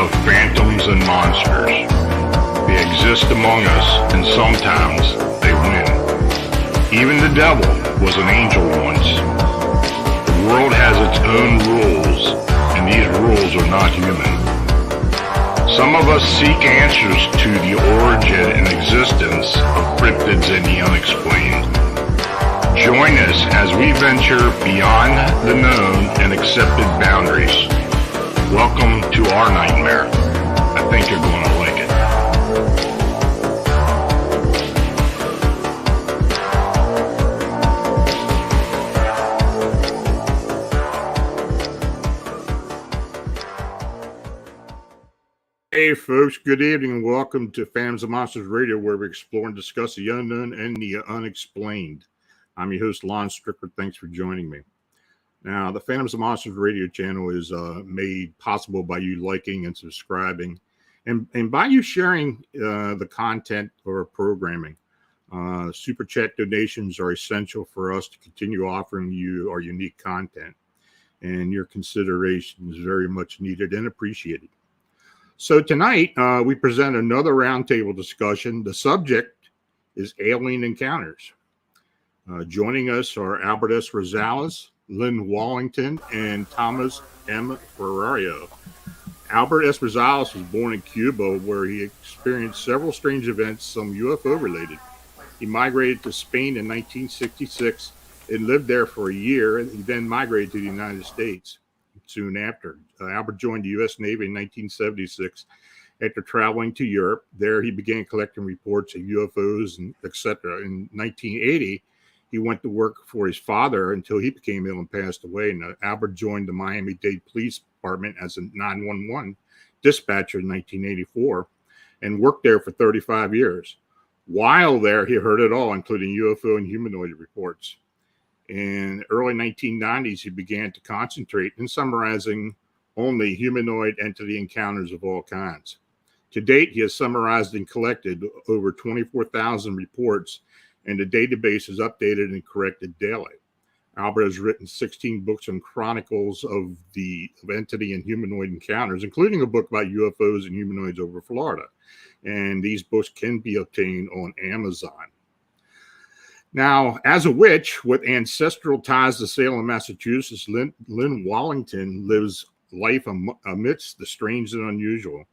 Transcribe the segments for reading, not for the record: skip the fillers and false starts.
of phantoms and monsters. They exist among us, and sometimes they win. Even the devil was an angel once. The world has its own rules, and these rules are not human. Some of us seek answers to the origin and existence of cryptids and the unexplained. Join us as we venture beyond the known and accepted boundaries. Welcome to our nightmare. I think you're going to like it. Hey folks, good evening and welcome to Phantoms of Monsters Radio, where we explore and discuss the unknown and the unexplained. I'm your host, Lon Strickler. Thanks for joining me. Now, the Phantoms of Monsters Radio channel is made possible by you liking and subscribing, and by you sharing the content or programming. Super chat donations are essential for us to continue offering you our unique content, and your consideration is very much needed and appreciated. So tonight, we present another roundtable discussion. The subject is alien encounters. Joining us are Albert S. Rosales, Lynn Wallington, and Thomas M. Ferrario. Albert S. Rosales was born in Cuba, where he experienced several strange events, some UFO related. He migrated to Spain in 1966 and lived there for a year. He then migrated to the United States soon after. Albert joined the U.S. Navy in 1976. After traveling to Europe, there he began collecting reports of UFOs and etc. In 1980, he went to work for his father until he became ill and passed away. And Albert joined the Miami Dade Police Department as a 911 dispatcher in 1984 and worked there for 35 years. While there, he heard it all, including UFO and humanoid reports. In the early 1990s, he began to concentrate in summarizing only humanoid entity encounters of all kinds. To date, he has summarized and collected over 24,000 reports, and the database is updated and corrected daily. Albert has written 16 books on chronicles of entity and humanoid encounters, including a book about UFOs and humanoids over Florida. And these books can be obtained on Amazon. Now, as a witch with ancestral ties to Salem, Massachusetts, Lynn Wallington lives life amidst the strange and unusual.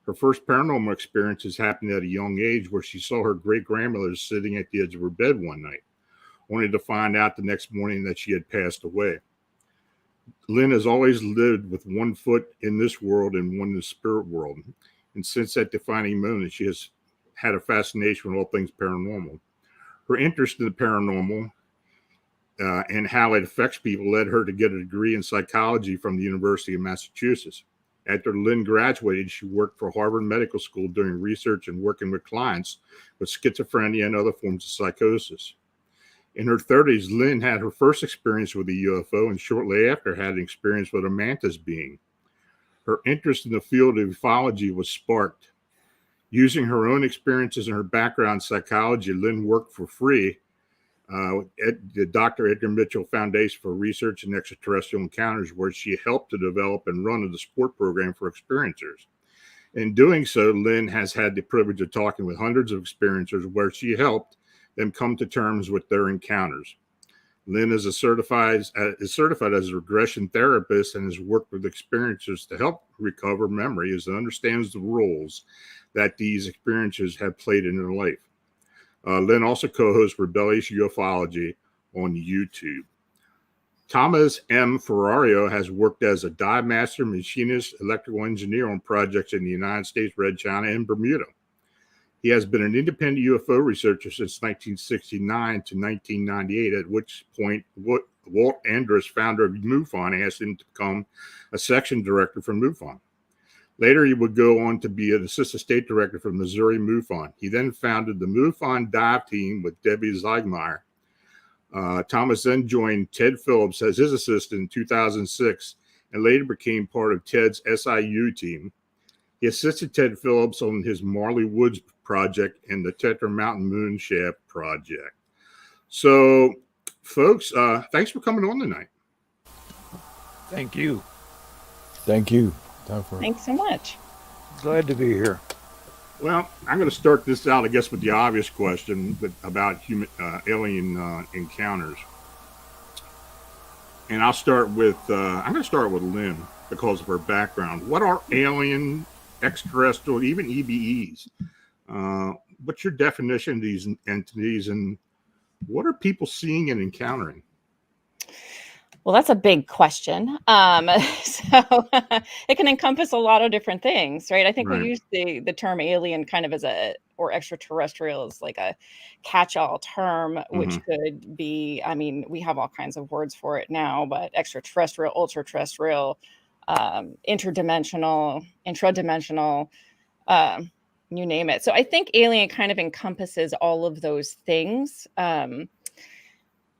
Her first paranormal experiences happened at a young age, where she saw her great-grandmother sitting at the edge of her bed one night, only to find out the next morning that she had passed away. Lynn has always lived with one foot in this world and one in the spirit world. And since that defining moment, she has had a fascination with all things paranormal. Her interest in the paranormal and how it affects people led her to get a degree in psychology from the University of Massachusetts. After Lynn graduated, she worked for Harvard Medical School doing research and working with clients with schizophrenia and other forms of psychosis. In her 30s, Lynn had her first experience with a UFO, and shortly after had an experience with a mantis being. Her interest in the field of ufology was sparked. Using her own experiences and her background in psychology, Lynn worked for free at the Dr. Edgar Mitchell Foundation for Research in Extraterrestrial Encounters, where she helped to develop and run the support program for experiencers. In doing so, Lynn has had the privilege of talking with hundreds of experiencers, where she helped them come to terms with their encounters. Lynn is certified as a regression therapist and has worked with experiencers to help recover memory as it understands the roles that these experiences have played in their life. Lynn also co-hosts Rebellious Ufology on YouTube. Thomas M. Ferrario has worked as a dive master, machinist, electrical engineer on projects in the United States, Red China, and Bermuda. He has been an independent UFO researcher since 1969 to 1998, at which point Walt Andrus, founder of MUFON, asked him to become a section director for MUFON. Later, he would go on to be an assistant state director for Missouri MUFON. He then founded the MUFON dive team with Debbie Zeigmeyer. Thomas then joined Ted Phillips as his assistant in 2006 and later became part of Ted's SIU team. He assisted Ted Phillips on his Marley Woods project and the Tetra Mountain Moonshaft project. So, folks, thanks for coming on tonight. Thank you. Thank you. Thanks so much. Glad to be here. Well, I'm going to start this out, I guess, with the obvious question about human alien encounters, and I'm going to start with Lynn because of her background. What are alien, extraterrestrial, even EBEs? Uh, what's your definition of these entities, and what are people seeing and encountering? Well, that's a big question. So it can encompass a lot of different things, right? I think we Right. use the term alien kind of as or extraterrestrial as like a catch-all term, Mm-hmm. which could be, I mean, we have all kinds of words for it now, but extraterrestrial, ultra-terrestrial, interdimensional, intradimensional, um, you name it. So I think alien kind of encompasses all of those things.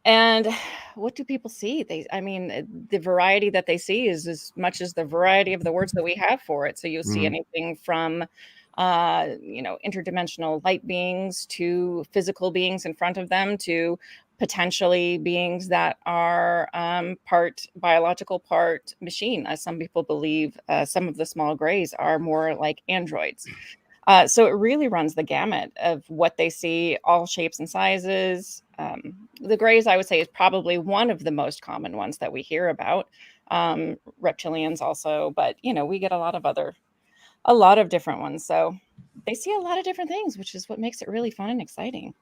And what do people see? I mean, the variety that they see is as much as the variety of the words that we have for it. So you'll see Mm-hmm. anything from, interdimensional light beings to physical beings in front of them to potentially beings that are part biological, part machine. As some people believe, some of the small grays are more like androids. So it really runs the gamut of what they see, all shapes and sizes. The grays, I would say, is probably one of the most common ones that we hear about. Reptilians also, but we get a lot of different ones. So they see a lot of different things, which is what makes it really fun and exciting.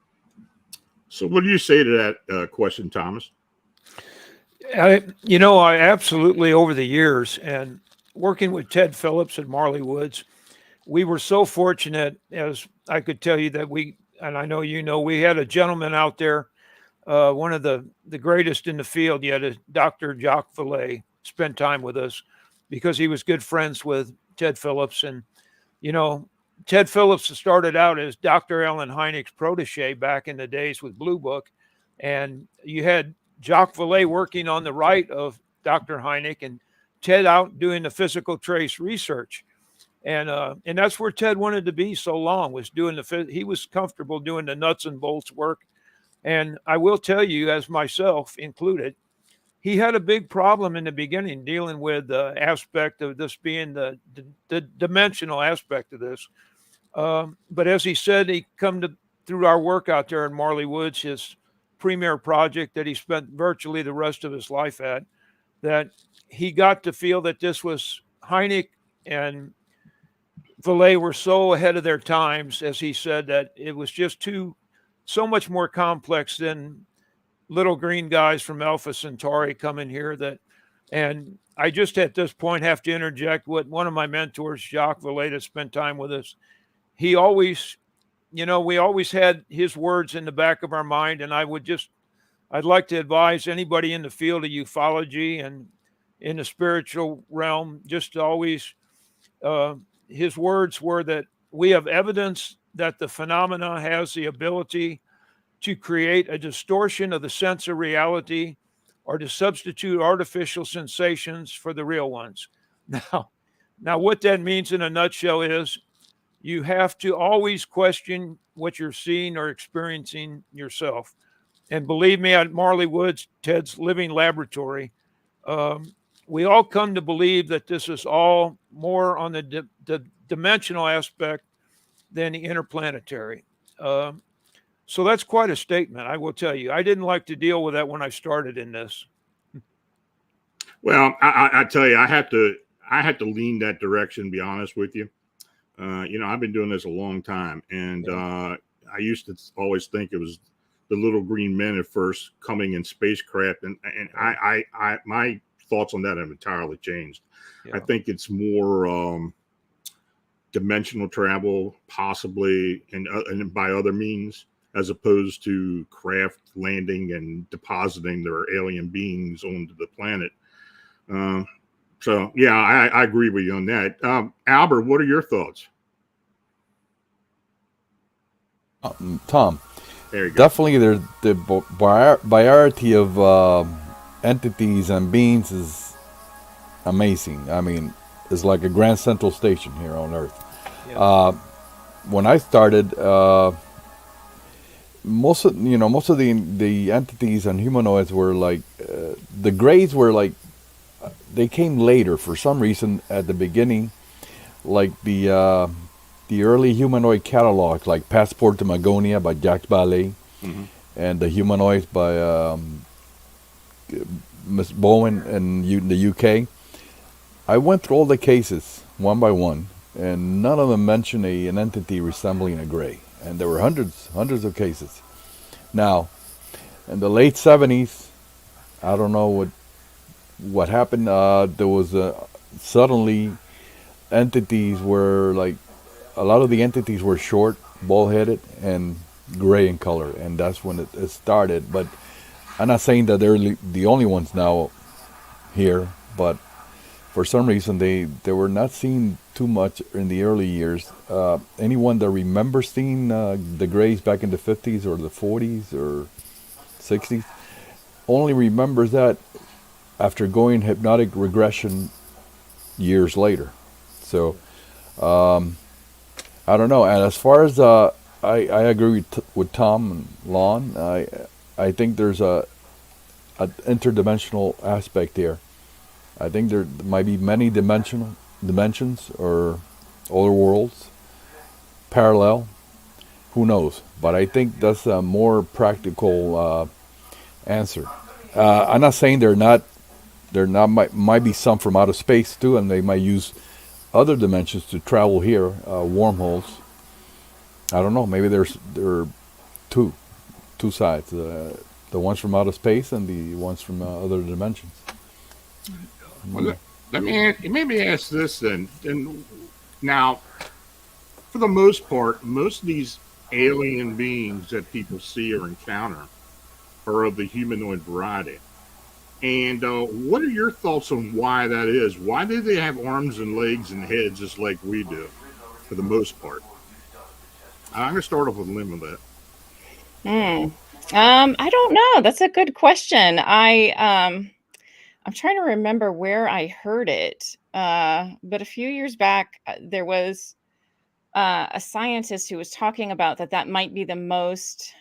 So, what do you say to that question, Thomas? I absolutely, over the years and working with Ted Phillips and Marley Woods, we were so fortunate, as I could tell you, that and I know we had a gentleman out there, one of the greatest in the field yet, is Dr. Jacques Vallée, spent time with us because he was good friends with Ted Phillips. And, you know, Ted Phillips started out as Dr. Ellen Hynek's protege back in the days with Blue Book. And you had Jacques Vallée working on the right of Dr. Hynek and Ted out doing the physical trace research. And that's where Ted wanted to be so long, was doing he was comfortable doing the nuts and bolts work. And I will tell you, as myself included, he had a big problem in the beginning dealing with the aspect of this being the dimensional aspect of this. But as he said, he come to through our work out there in Marley Woods, his premier project that he spent virtually the rest of his life at, that he got to feel that this was Hynek and Vallée were so ahead of their times, as he said, that it was just so much more complex than little green guys from Alpha Centauri coming here. And I just at this point have to interject what one of my mentors, Jacques Vallée, spent time with us. He always, we always had his words in the back of our mind. And I'd like to advise anybody in the field of ufology and in the spiritual realm, just to always, his words were that we have evidence that the phenomena has the ability to create a distortion of the sense of reality or to substitute artificial sensations for the real ones. Now, what that means in a nutshell is you have to always question what you're seeing or experiencing yourself. And believe me, at Marley Woods, Ted's living laboratory, we all come to believe that this is all more on the dimensional aspect than the interplanetary. So that's quite a statement, I will tell you. I didn't like to deal with that when I started in this. Well, I tell you, I had to lean that direction. Be honest with you. I've been doing this a long time, and I used to always think it was the little green men at first coming in spacecraft, and I my thoughts on that have entirely changed. I think it's more dimensional travel, possibly, and by other means, as opposed to craft landing and depositing their alien beings onto the planet. So, yeah, I agree with you on that. Albert, what are your thoughts? Tom, There you go. definitely the variety of entities and beings is amazing. I mean, it's like a Grand Central Station here on Earth. Yeah. When I started, most of the entities and humanoids were like the grays were like they came later for some reason. At the beginning, like the early humanoid catalog, like Passport to Magonia by Jacques Ballet, and the Humanoids by Miss Bowen in the UK. I went through all the cases one by one, and none of them mentioned an entity resembling a gray. And there were hundreds of cases. Now, in the late 70s, I don't know what happened. There was suddenly entities were like, a lot of the entities were short, bald-headed, and gray in color, and that's when it started. But I'm not saying that they're the only ones now here, but for some reason they were not seen too much in the early years. Anyone that remembers seeing the grays back in the 50s or the 40s or 60s only remembers that after going hypnotic regression years later. So I don't know. And as far as I agree with Tom and Lon. I think there's a interdimensional aspect here. I think there might be many dimensions or other worlds, parallel. Who knows? But I think that's a more practical answer. I'm not saying they're not. Might be some from outer space too, and they might use other dimensions to travel here, wormholes. I don't know. Maybe there are two sides: the ones from outer space and the ones from other dimensions. Well, let me ask this then. And now, for the most part, most of these alien beings that people see or encounter are of the humanoid variety. And what are your thoughts on why that is? Why do they have arms and legs and heads just like we do, for the most part? I'm going to start off with Lynn with that. I don't know. That's a good question. I'm trying to remember where I heard it. But a few years back, there was a scientist who was talking about that might be the most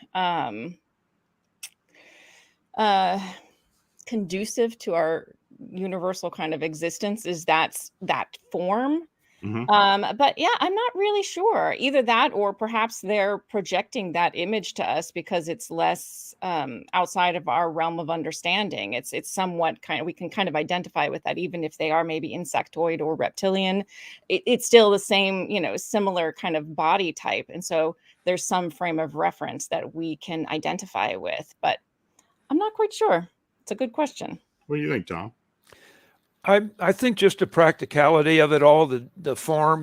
conducive to our universal kind of existence, is that form. But yeah, I'm not really sure. Either that, or perhaps they're projecting that image to us because it's less outside of our realm of understanding. It's somewhat we can kind of identify with that, even if they are maybe insectoid or reptilian. It's still the same, similar kind of body type, and so there's some frame of reference that we can identify with. But I'm not quite sure. It's a good question. What do you think, Tom? I think just the practicality of it all, the form,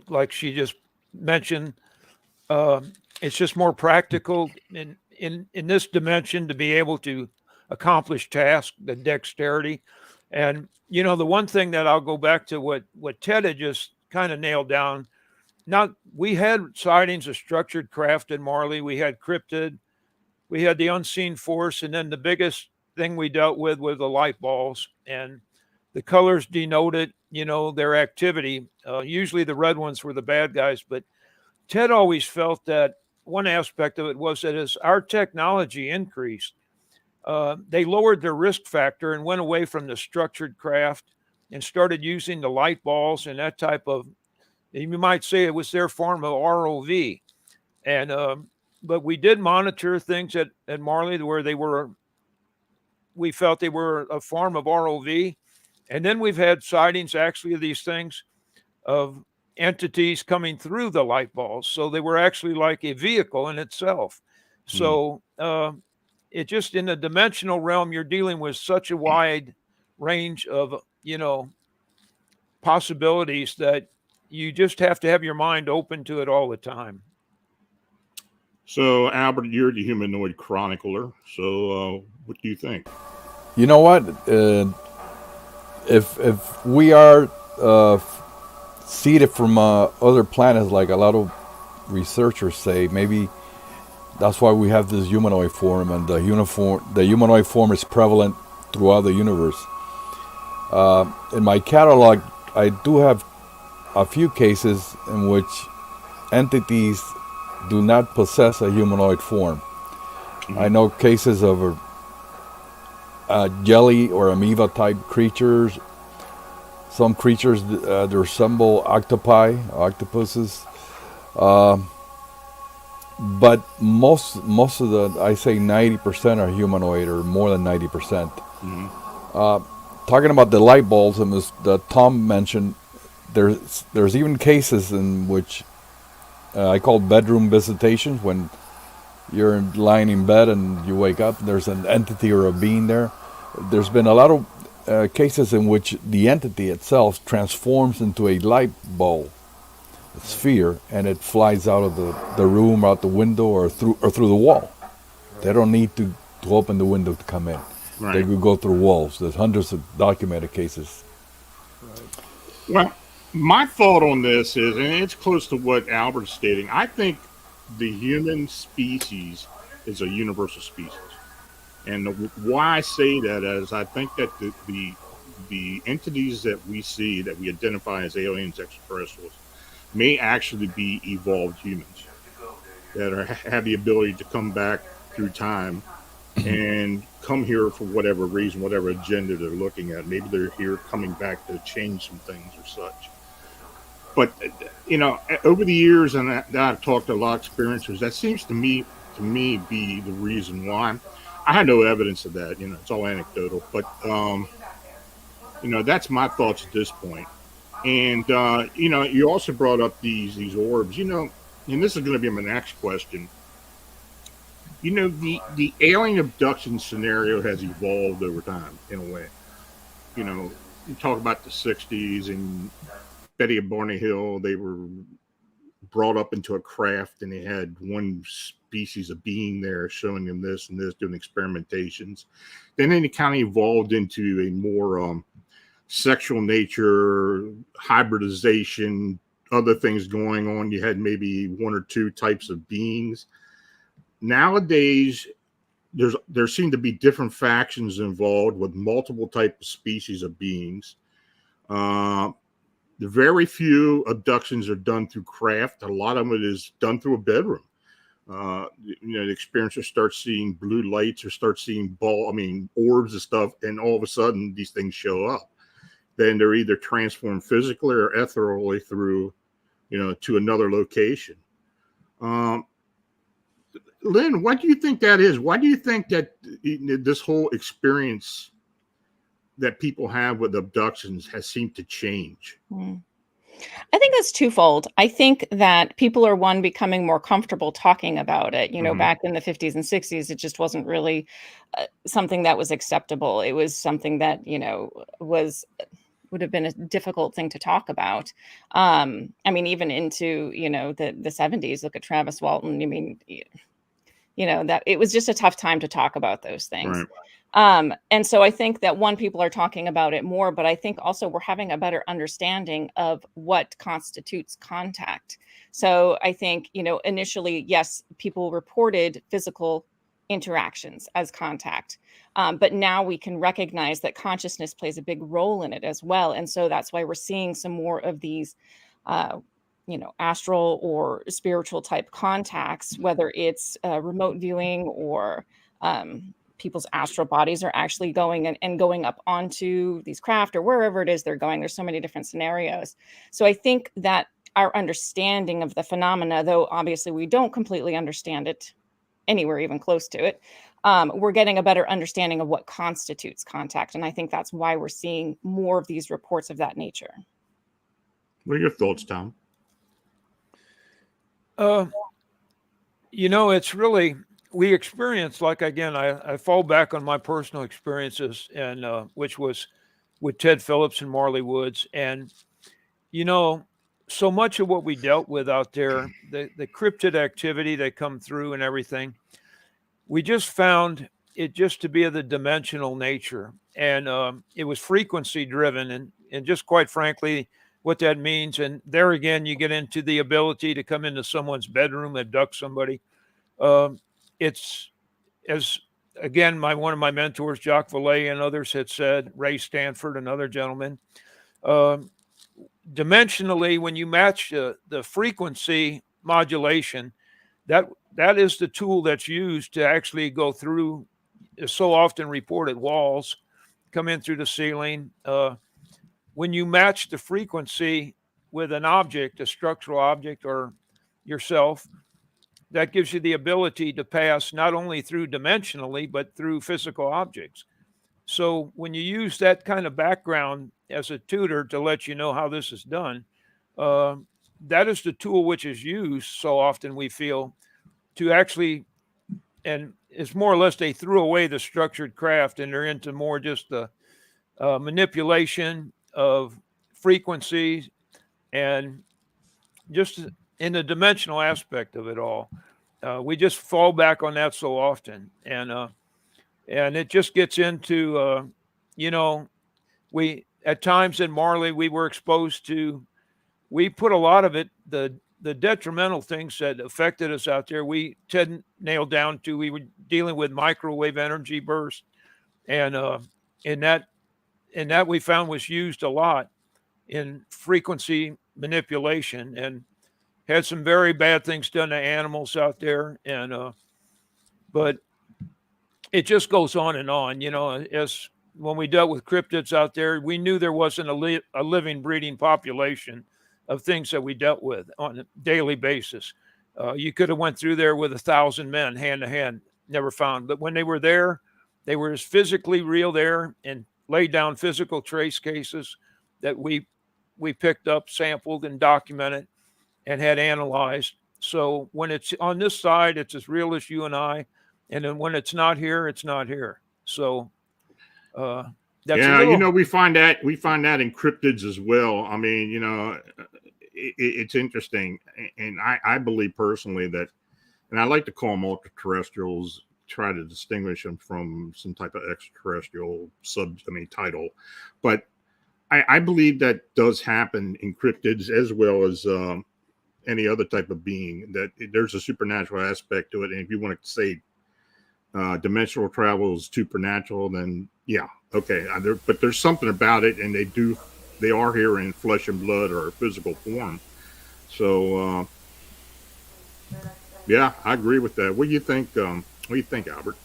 like she just mentioned, it's just more practical in this dimension to be able to accomplish tasks, the dexterity. And, the one thing that I'll go back to what Ted had just kind of nailed down. Now, we had sightings of structured craft in Marley. We had cryptid. We had the unseen force. And then the biggest thing we dealt with were the light balls. And the colors denoted, their activity. Usually the red ones were the bad guys, but Ted always felt that one aspect of it was that as our technology increased, they lowered their risk factor and went away from the structured craft and started using the light balls and that type of, you might say it was their form of ROV. And, but we did monitor things at Marley where we felt they were a form of ROV. And then we've had sightings actually of these things of entities coming through the light balls. So they were actually like a vehicle in itself. So it just, in the dimensional realm, you're dealing with such a wide range of, possibilities that you just have to have your mind open to it all the time. So, Albert, you're the humanoid chronicler. So what do you think? You know what? If we are seeded from other planets, like a lot of researchers say, maybe that's why we have this humanoid form, and the humanoid form is prevalent throughout the universe. In my catalog, I do have a few cases in which entities do not possess a humanoid form. I know cases of jelly or amoeba type creatures. Some creatures that resemble octopuses. But most of the, I say 90% are humanoid, or more than 90%. Talking about the light bulbs, and that Tom mentioned, there's even cases in which I call bedroom visitations, when you're lying in bed and you wake up and there's an entity or a being there. There's been a lot of cases in which the entity itself transforms into a light bulb sphere, and it flies out of the room, out the window, or through the wall. They don't need to open the window to come in. Right. They could go through walls. There's hundreds of documented cases. Well, my thought on this is, and it's close to what Albert's stating, I think the human species is a universal species. And why I say that is, I think that the entities that we see, that we identify as aliens, extraterrestrials, may actually be evolved humans that have the ability to come back through time and come here for whatever reason, whatever agenda they're looking at. Maybe they're here coming back to change some things or such. But, over the years, and I've talked to a lot of experiencers, that seems to me be the reason why. I have no evidence of that. It's all anecdotal. But, that's my thoughts at this point. And, you also brought up these orbs, and this is going to be my next question. The alien abduction scenario has evolved over time, in a way. You talk about the 60s and Betty and Barney Hill, they were brought up into a craft and they had one species of being there showing them this and this, doing experimentations. Then it kind of evolved into a more sexual nature, hybridization, other things going on. You had maybe one or two types of beings. Nowadays, there seem to be different factions involved with multiple types of species of beings. The very few abductions are done through craft. A lot of it is done through a bedroom. The experiencer starts seeing blue lights or starts seeing orbs and stuff, and all of a sudden these things show up. Then they're either transformed physically or ethereally through, to another location. Lynn, what do you think that is? Why do you think that this whole experience that people have with abductions has seemed to change? I think that's twofold. I think that people are becoming more comfortable talking about it. Back in the 50s and 60s, it just wasn't really something that was acceptable. It was something that, would have been a difficult thing to talk about. Even into, the 70s, look at Travis Walton. That it was just a tough time to talk about those things. Right. And so I think that people are talking about it more, but I think also we're having a better understanding of what constitutes contact. So I think, initially, yes, people reported physical interactions as contact. But now we can recognize that consciousness plays a big role in it as well. And so that's why we're seeing some more of these, astral or spiritual type contacts, whether it's remote viewing or people's astral bodies are actually going and going up onto these craft or wherever it is they're going. There's so many different scenarios. So I think that our understanding of the phenomena, though obviously we don't completely understand it anywhere even close to it, we're getting a better understanding of what constitutes contact. And I think that's why we're seeing more of these reports of that nature. What are your thoughts, Tom? It's really, we experience, like, again, I fall back on my personal experiences, and which was with Ted Phillips and Marley Woods. And, so much of what we dealt with out there, the cryptid activity that come through and everything, we just found it just to be of the dimensional nature. And it was frequency driven. And just quite frankly, what that means. And there again, you get into the ability to come into someone's bedroom, abduct somebody. It's, as again, one of my mentors, Jacques Vallée, and others had said, Ray Stanford, another gentleman, dimensionally, when you match the frequency modulation, that is the tool that's used to actually go through is so often reported, walls come in through the ceiling. When you match the frequency with an object, a structural object or yourself, that gives you the ability to pass not only through dimensionally, but through physical objects. So when you use that kind of background as a tutor to let you know how this is done, that is the tool which is used so often, we feel, to actually, and it's more or less they threw away the structured craft and they're into more just the manipulation of frequencies and just in the dimensional aspect of it all. We just fall back on that so often, and it just gets into, we at times in Marley we were exposed to. We put a lot of it, the detrimental things that affected us out there. Ted nailed down to we were dealing with microwave energy bursts, and in that we found was used a lot in frequency manipulation and had some very bad things done to animals out there. And but it just goes on and on. As when we dealt with cryptids out there, we knew there wasn't a living, breeding population of things that we dealt with on a daily basis. You could have went through there with 1,000 men hand to hand, never found. But when they were there, they were as physically real there and laid down physical trace cases that we picked up, sampled, and documented and had analyzed. So when it's on this side, it's as real as you and I. And then when it's not here, it's not here. So that's we find that in cryptids as well. I mean, it's interesting, and I believe personally that, and I like to call them ultra-terrestrials, try to distinguish them from some type of extraterrestrial title, but I believe that does happen in cryptids as well as any other type of being, that there's a supernatural aspect to it. And if you want to say dimensional travel is supernatural, then yeah, okay. But there's something about it, and they are here in flesh and blood or physical form. So yeah, I agree with that. What do you think? What do you think, Albert?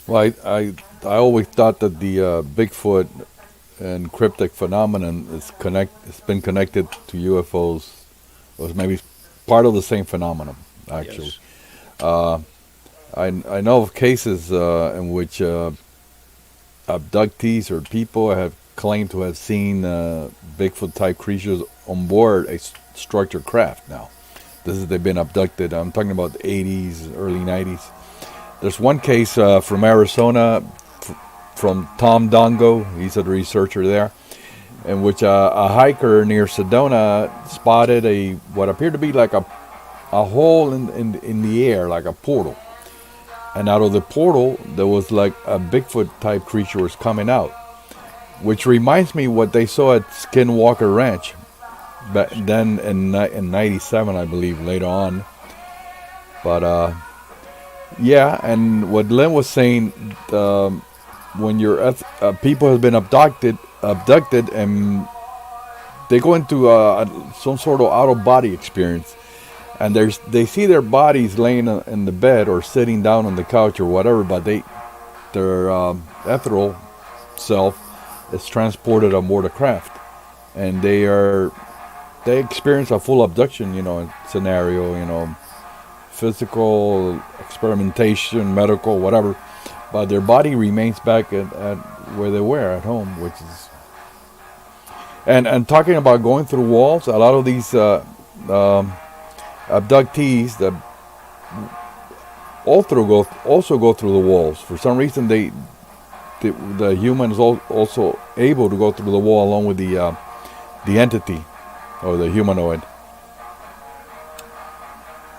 Well, I always thought that the Bigfoot and cryptic phenomenon it's been connected to UFOs, was maybe part of the same phenomenon, actually. Yes. I know of cases in which abductees or people have claimed to have seen Bigfoot-type creatures on board a structured craft. Now, they've been abducted. I'm talking about the 80s, early 90s. There's one case from Arizona, from Tom Dongo. He's a researcher there, in which a hiker near Sedona spotted what appeared to be like a hole in the air, like a portal. And out of the portal, there was like a Bigfoot-type creature was coming out, which reminds me what they saw at Skinwalker Ranch back then in 97, I believe, later on. But yeah, and what Lynn was saying, when people have been abducted and they go into some sort of out-of-body experience, and they see their bodies laying in the bed or sitting down on the couch or whatever, but their ethereal self is transported on board a craft, and they experience a full abduction, scenario, physical experimentation, medical, whatever, but their body remains back at where they were at home, which is. And talking about going through walls, a lot of these abductees that also go through the walls. For some reason, the human is also able to go through the wall along with the entity or the humanoid.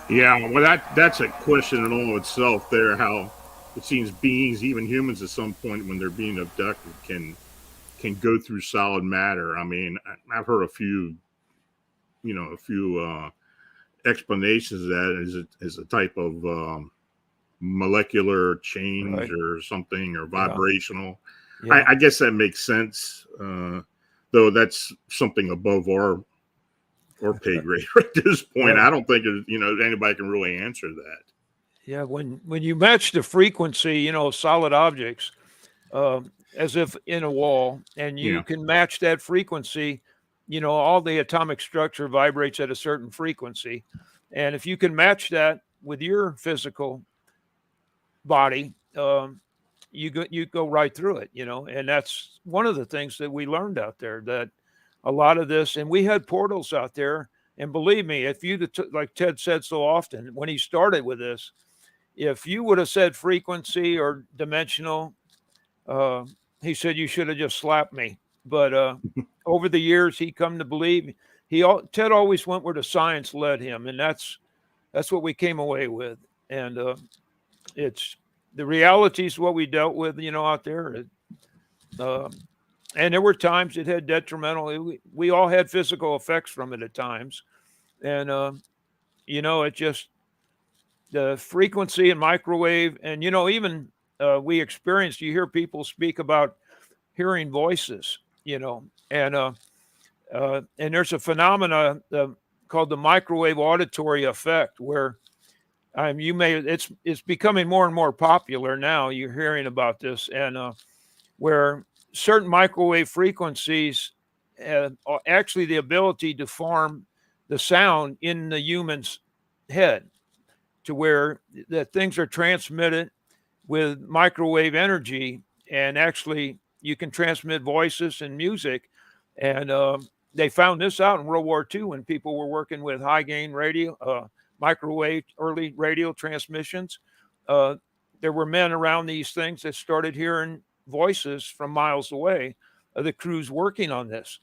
Yeah, well, that's a question in all itself. There, how it seems beings, even humans, at some point when they're being abducted, can go through solid matter. I mean, I've heard a few explanations of that as a type of molecular change, right, or something, or vibrational. Yeah. I guess that makes sense, though that's something above our pay grade at this point. Yeah. I don't think anybody can really answer that. Yeah, when you match the frequency, you know, of solid objects, as if in a wall, and you Yeah. can match that frequency, you know, all the atomic structure vibrates at a certain frequency, and if you can match that with your physical body, you go right through it, you know, and that's one of the things that we learned out there, that a lot of this, and we had portals out there, and believe me, if you like Ted said so often when he started with this, if you would have said frequency or dimensional, uh, he said you should have just slapped me. But over the years, he come to believe Ted always went where the science led him, and that's what we came away with. And it's the reality is what we dealt with, you know, out there. Uh, and there were times it had detrimental. We all had physical effects from it at times, and you know, it just the frequency and microwave, and you know, even we experienced. You hear people speak about hearing voices, you know, and there's a phenomena called the microwave auditory effect, where it's becoming more and more popular now. You're hearing about this, and where certain microwave frequencies are actually the ability to form the sound in the human's head, to where that things are transmitted with microwave energy, and actually you can transmit voices and music. And they found this out in World War II when people were working with high gain radio, microwave early radio transmissions. There were men around these things that started hearing voices from miles away, the crews working on this.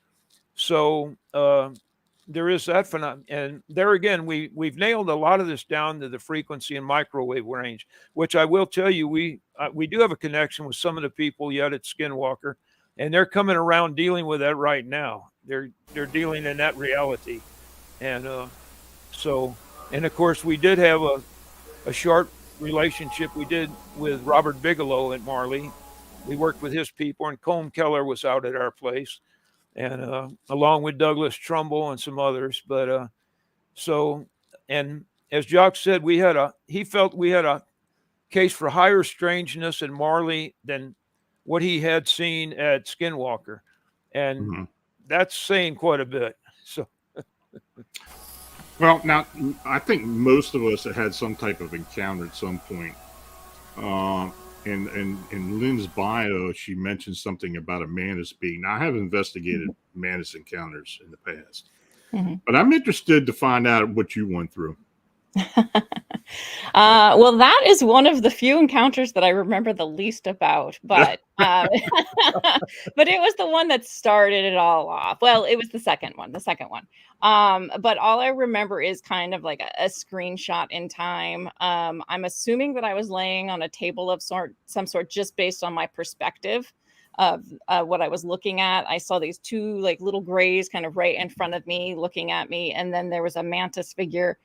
So there is that phenomenon, and there again, we've nailed a lot of this down to the frequency and microwave range, which I will tell you, we do have a connection with some of the people yet at Skinwalker, and they're coming around dealing with that right now. They're dealing in that reality, and so, and of course, we did have a short relationship we did with Robert Bigelow at Marley. We worked with his people, and Colm Keller was out at our place, and along with Douglas Trumbull and some others. But so, and as Jock said, he felt we had a case for higher strangeness in Marley than what he had seen at Skinwalker, and that's saying quite a bit. So, well, now I think most of us have had some type of encounter at some point. In Lynn's bio, she mentioned something about a mantis being. Now, I have investigated mantis encounters in the past, but I'm interested to find out what you went through. Well, that is one of the few encounters that I remember the least about, but but it was the one that started it all off. Well, it was the second one. But all I remember is kind of like a screenshot in time. I'm assuming that I was laying on a table of some sort, just based on my perspective of what I was looking at. I saw these two like little grays kind of right in front of me looking at me, and then there was a mantis figure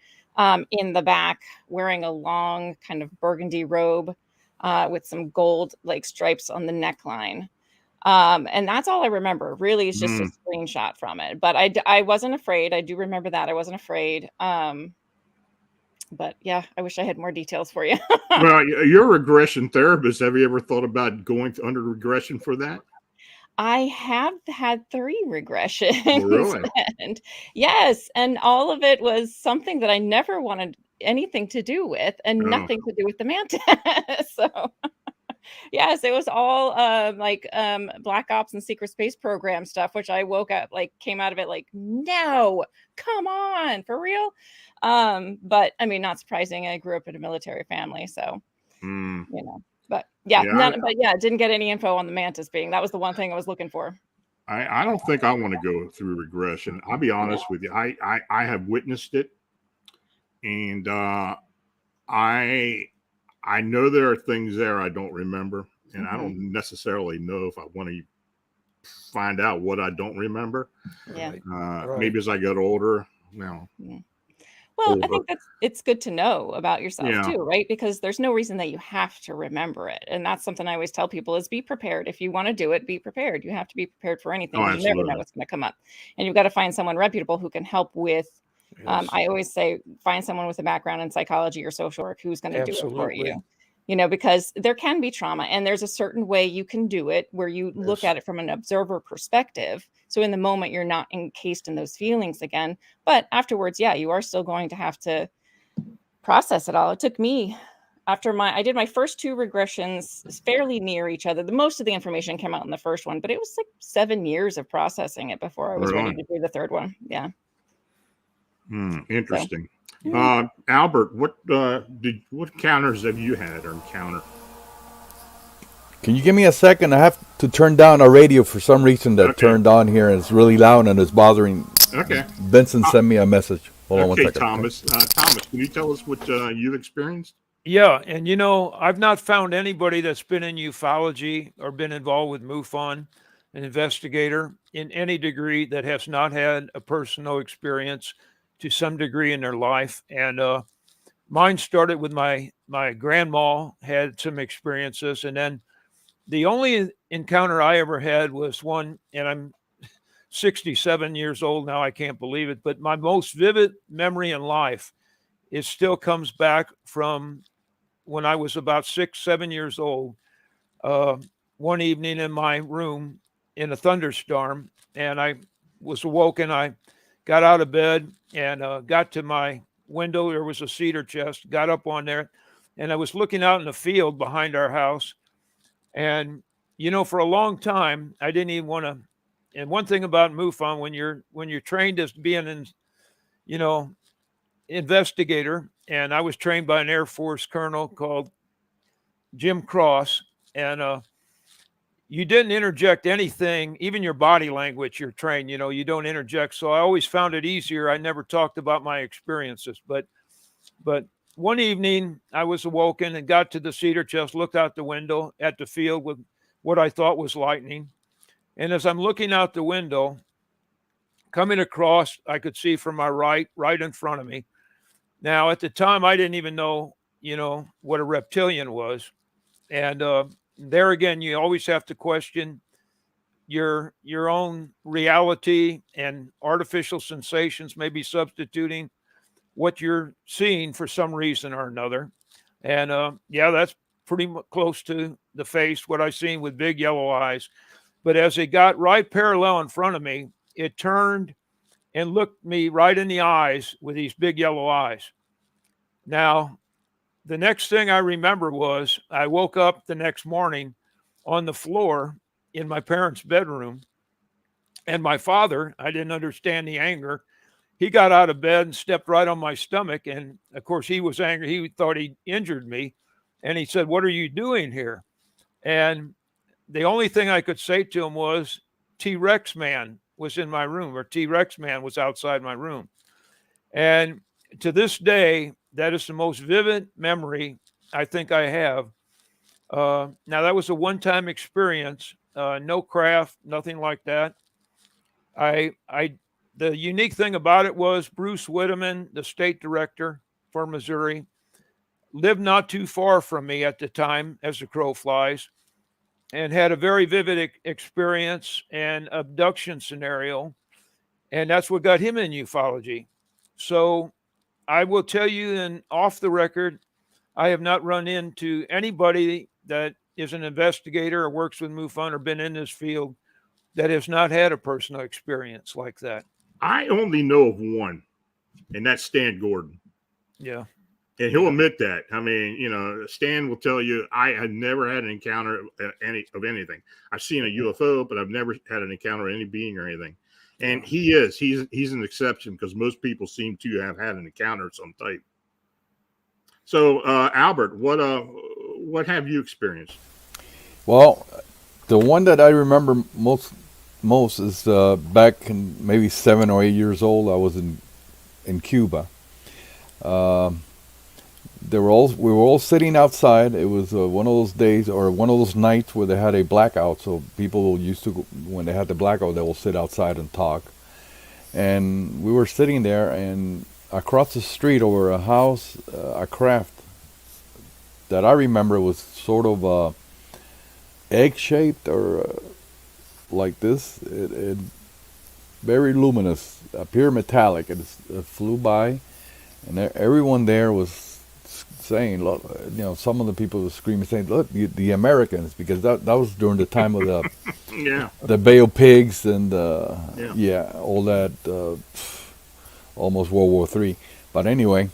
in the back wearing a long kind of burgundy robe with some gold like stripes on the neckline. And that's all I remember. Really, it's just a screenshot from it. But I wasn't afraid. I do remember that I wasn't afraid. But yeah, I wish I had more details for you. Well, you're a regression therapist. Have you ever thought about going under regression for that? I have had 3 regressions. Oh, really? And yes, and all of it was something that I never wanted anything to do with, and nothing to do with the mantis. So yes, it was all Black Ops and Secret Space Program stuff, which I woke up came out of it like, no, come on, for real. But I mean, not surprising. I grew up in a military family, so you know. But didn't get any info on the mantis being. That was the one thing I was looking for. I don't think I want to go through regression. I'll be honest with you. I have witnessed it, and I know there are things there I don't remember, and I don't necessarily know if I want to find out what I don't remember. Yeah. Maybe as I get older. Well, I think it's good to know about yourself too, right? Because there's no reason that you have to remember it. And that's something I always tell people is be prepared. If you want to do it, be prepared. You have to be prepared for anything. You never know what's going to come up. And you've got to find someone reputable who can help with Yes. I always say find someone with a background in psychology or social work who's going to do it for Absolutely. you. Because there can be trauma and there's a certain way you can do it where you look Yes. at it from an observer perspective. So in the moment, you're not encased in those feelings again. But afterwards, yeah, you are still going to have to process it all. It took me I did my first two regressions fairly near each other. The most of the information came out in the first one, but it was like 7 years of processing it before I was ready Right to do the third one. Yeah. on. So, Interesting. yeah. Albert, what encounters have you had or encountered? Can you give me a second? I have to turn down our radio for some reason that Okay. turned on here, and it's really loud and it's bothering. Okay. Vincent sent me a message. Hold on one Okay, second. Thomas. Thomas, can you tell us what you've experienced? Yeah, and I've not found anybody that's been in ufology or been involved with MUFON, an investigator in any degree that has not had a personal experience to some degree in their life. And mine started with my grandma had some experiences, and then the only encounter I ever had was one, and I'm 67 years old now. I can't believe it, but my most vivid memory in life, it still comes back from when I was about 6, 7 years old. Uh, One evening in my room in a thunderstorm, and I was awoken. I got out of bed and got to my window. There was a cedar chest. Got up on there, and I was looking out in the field behind our house. And for a long time, I didn't even want to. And one thing about MUFON, when you're trained as being an you know investigator, and I was trained by an Air Force colonel called Jim Cross, and you didn't interject anything, even your body language. You're trained, you don't interject. So I always found it easier. I never talked about my experiences, but one evening I was awoken and got to the cedar chest, looked out the window at the field with what I thought was lightning. And as I'm looking out the window, coming across, I could see from my right in front of me. Now, at the time, I didn't even know, what a reptilian was. And there again, you always have to question your own reality, and artificial sensations may be substituting what you're seeing for some reason or another. And yeah, that's pretty close to the face, what I seen with big yellow eyes. But as it got right parallel in front of me, it turned and looked me right in the eyes with these big yellow eyes. Now, the next thing I remember was I woke up the next morning on the floor in my parents' bedroom, and my father, I didn't understand the anger. He got out of bed and stepped right on my stomach. And of course, he was angry. He thought he injured me. And he said, "What are you doing here?" And the only thing I could say to him was, T-Rex man was in my room, or T-Rex man was outside my room. And to this day, that is the most vivid memory I think I have. Now, that was a one-time experience, no craft, nothing like that. The unique thing about it was Bruce Whitteman, the state director for Missouri, lived not too far from me at the time, as the crow flies, and had a very vivid experience and abduction scenario. And that's what got him in ufology. So I will tell you, and off the record, I have not run into anybody that is an investigator or works with MUFON or been in this field that has not had a personal experience like that. I only know of one, and that's Stan Gordon. Yeah. And he'll admit that. I mean, Stan will tell you, I had never had an encounter of anything. I've seen a UFO, but I've never had an encounter of any being or anything. And he's an exception, because most people seem to have had an encounter of some type. So, Albert, what have you experienced? Well, the one that I remember most is back in maybe 7 or 8 years old. I was in Cuba. We were all sitting outside. It was one of those days or one of those nights where they had a blackout. So people used to, when they had the blackout, they will sit outside and talk. And we were sitting there, and across the street over a house, a craft that I remember was sort of egg-shaped or like this. very luminous, pure metallic. It flew by, and everyone there was saying, look, some of the people were screaming, saying, "Look, the Americans," because that was during the time of the Yeah. the Bay of Pigs and Yeah. all that, almost World War III. But anyway,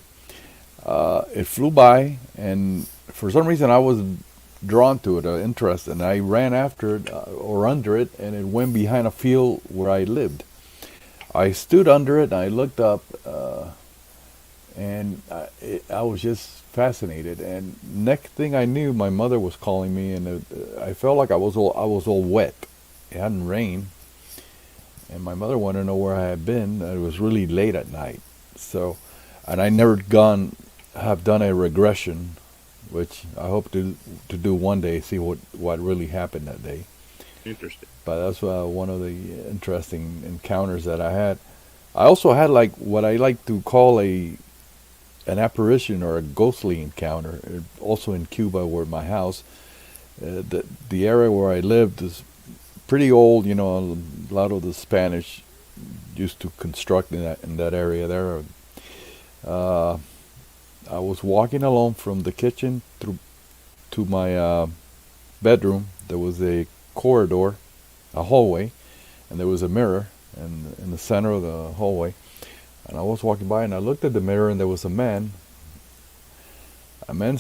it flew by, and for some reason I was drawn to it, interested, and I ran after it or under it, and it went behind a field where I lived. I stood under it, and I looked up, and I was just fascinated. And next thing I knew, my mother was calling me, and I felt like I was all wet. It hadn't rained, and my mother wanted to know where I had been. It was really late at night, so, and I never have done a regression, which I hope to do one day, see what really happened that day. Interesting. But that's one of the interesting encounters that I had. I also had like what I like to call an apparition or a ghostly encounter, also in Cuba, where my house, the area where I lived is pretty old. A lot of the Spanish used to construct in that area there. I was walking along from the kitchen through to my bedroom. There was a corridor, a hallway, and there was a mirror in the center of the hallway. And I was walking by, and I looked at the mirror, and there was a man's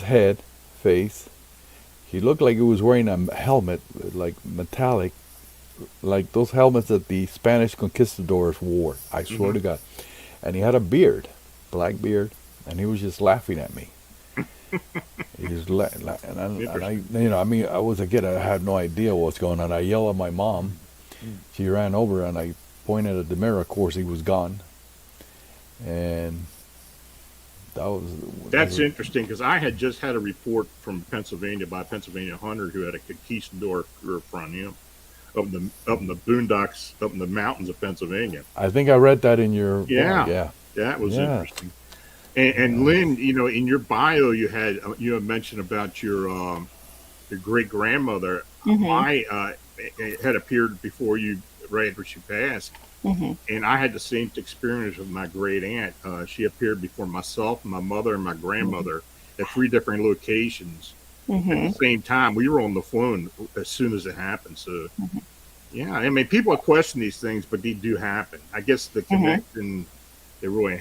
head, face. He looked like he was wearing a helmet, like metallic, like those helmets that the Spanish conquistadors wore. I swear to God. And he had a beard, black beard, and he was just laughing at me. He was I was a kid. I had no idea what was going on. I yelled at my mom. She ran over, and I pointed at the mirror. Of course, he was gone. And that's interesting, because I had just had a report from Pennsylvania by a Pennsylvania hunter who had a conquistador from him up in the boondocks, up in the mountains of Pennsylvania. I think I read that in your blog. Yeah. That was interesting. And Lynn, in your bio, you had mentioned about your great grandmother. I had appeared before you, right after she passed, and I had the same experience with my great aunt. She appeared before myself, my mother, and my grandmother at 3 different locations at the same time. We were on the phone as soon as it happened. So, yeah, I mean, people question these things, but they do happen. I guess the connection, it really,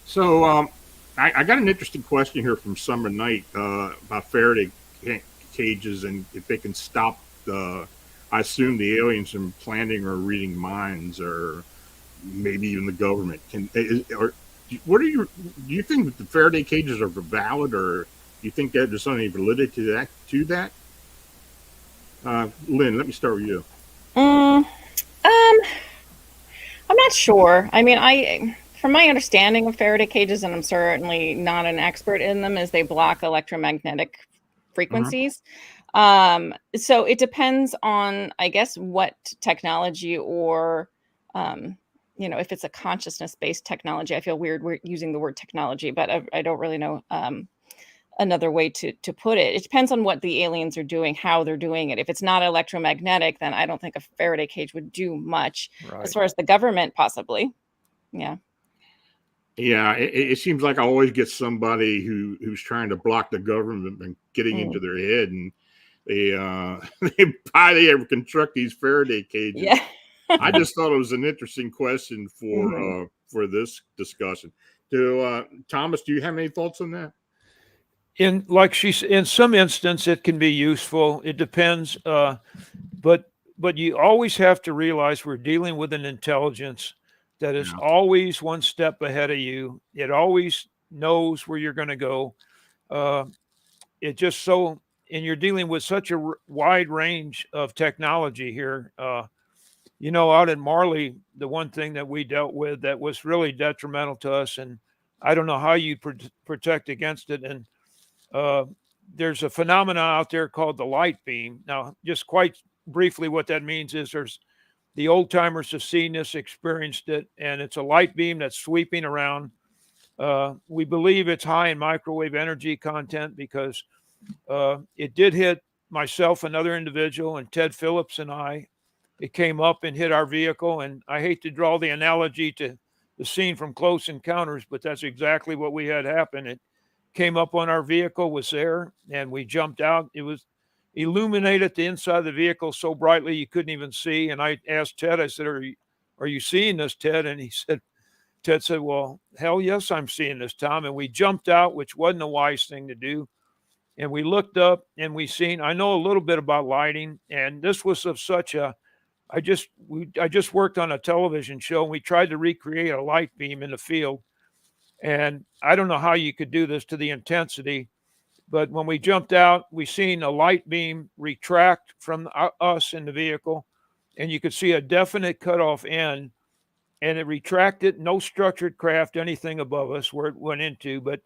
So I got an interesting question here from Summer Knight about Faraday cages and if they can stop I assume the aliens from planning or reading minds, or maybe even the government. Do you think that the Faraday cages are valid, or do you think that there's any validity to that? Lynn, let me start with you. I'm not sure. I mean, from my understanding of Faraday cages, and I'm certainly not an expert in them, is they block electromagnetic frequencies. So it depends on, I guess, what technology or, if it's a consciousness-based technology. I feel weird using the word technology, but I don't really know another way to put it. It depends on what the aliens are doing, how they're doing it. If it's not electromagnetic, then I don't think a Faraday cage would do much. Right. As far as the government, possibly. Yeah. Yeah, it seems like I always get somebody who's trying to block the government and getting into their head, and they ever construct these Faraday cages. Yeah. I just thought it was an interesting question for this discussion. Thomas, do you have any thoughts on that? In some instance, it can be useful. It depends, but you always have to realize we're dealing with an intelligence that is always one step ahead of you. It always knows where you're going to go. And you're dealing with such a wide range of technology here. Out in Marley, the one thing that we dealt with that was really detrimental to us, and I don't know how you protect against it. And there's a phenomena out there called the light beam. Now, just quite briefly, what that means is the old timers have seen this, experienced it, and it's a light beam that's sweeping around. We believe it's high in microwave energy content because it did hit myself, another individual, and Ted Phillips and I it came up and hit our vehicle. And I hate to draw the analogy to the scene from Close Encounters, but that's exactly what we had happen. It came up on our vehicle, was there, and we jumped out. It was illuminated the inside of the vehicle so brightly you couldn't even see. And I asked Ted, I said, are you seeing this, Ted? And Ted said, well, hell yes, I'm seeing this, Tom. And we jumped out, which wasn't a wise thing to do. And we looked up and I know a little bit about lighting, and this was of such a, I just worked on a television show, and we tried to recreate a light beam in the field. And I don't know how you could do this to the intensity, but when we jumped out, we seen a light beam retract from us in the vehicle, and you could see a definite cutoff end, and it retracted, no structured craft, anything above us where it went into. But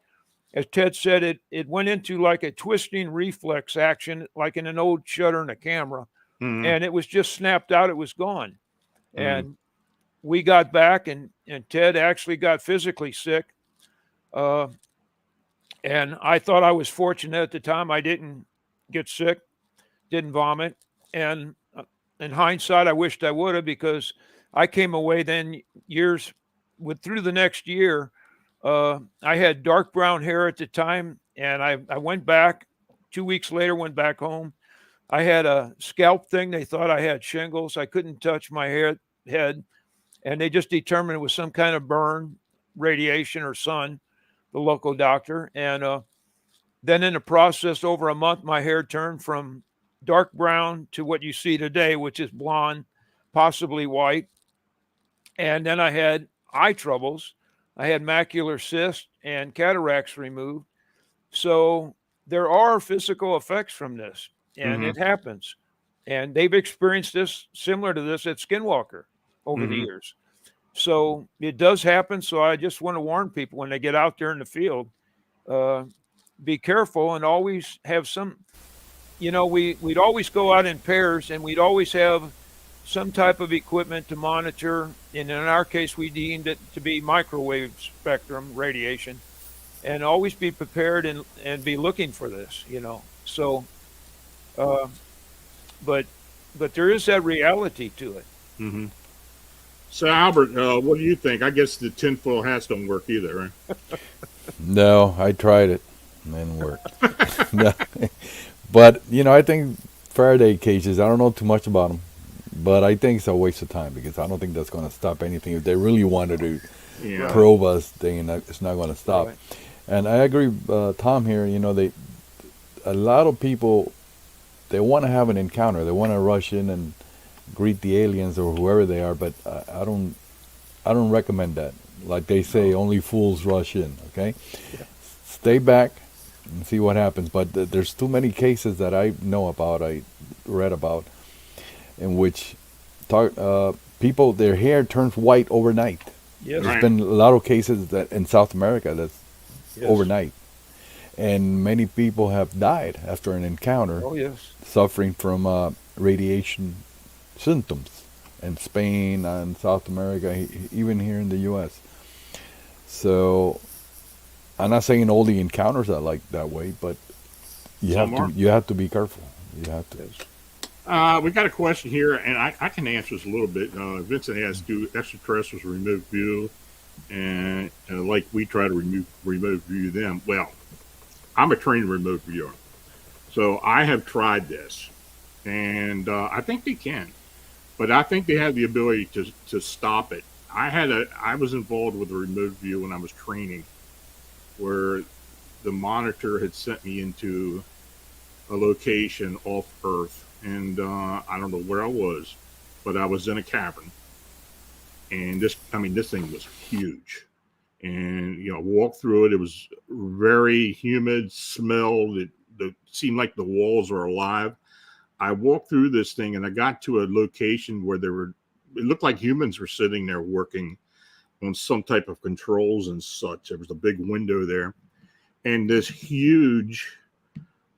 as Ted said, it went into like a twisting reflex action, like in an old shutter in a camera. Mhm. And it was just snapped out. It was gone. Mhm. And we got back, and Ted actually got physically sick. And I thought I was fortunate at the time. I didn't get sick, didn't vomit. And in hindsight, I wished I would have, because I came away then through the next year. I had dark brown hair at the time, and I went back 2 weeks later, went back home. I had a scalp thing. They thought I had shingles. I couldn't touch my head, and they just determined it was some kind of burn, radiation, or sun, the local doctor. And then in the process, over a month, my hair turned from dark brown to what you see today, which is blonde, possibly white. And then I had eye troubles. I had macular cyst and cataracts removed. So there are physical effects from this, and Mhm. it happens. And they've experienced this similar to this at Skinwalker over the Mhm. years. So it does happen. So I just want to warn people when they get out there in the field, be careful, and always have some, we'd always go out in pairs, and we'd always have some type of equipment to monitor. And in our case, we deemed it to be microwave spectrum radiation, and always be prepared and be looking for this, So, but there is that reality to it. Mhm. So, Albert, what do you think? I guess the tinfoil hats don't work either, right? No, I tried it. It didn't work. No. But, I think Faraday cages, I don't know too much about them, but I think it's a waste of time, because I don't think that's going to stop anything. If they really wanted to Yeah. probe us, it's not going to stop. Right. And I agree, Tom, here, a lot of people, they want to have an encounter. They want to rush in and greet the aliens or whoever they are, but I don't recommend that. Like they say, only fools rush in, okay? Yeah. Stay back and see what happens. But there's too many cases that I know about, I read about, in which people, their hair turns white overnight. Yes. There's been a lot of cases that in South America that's Yes. overnight. And many people have died after an encounter, Oh, yes. suffering from radiation symptoms in Spain and South America, even here in the U.S. So I'm not saying all the encounters are like that way, but you have to be careful. You have to. We got a question here, and I can answer this a little bit. Vincent asked, do extraterrestrials remote view, and like we try to remote view them? Well, I'm a trained remote viewer, so I have tried this, and I think they can, but I think they have the ability to stop it. I was involved with a remote view when I was training, where the monitor had sent me into a location off Earth, and I don't know where I was, but I was in a cavern, and this thing was huge, and walked through it. It was very humid, smell. It seemed like the walls were alive. I walked through this thing, and I got to a location where it looked like humans were sitting there working on some type of controls and such. There was a big window there, and this huge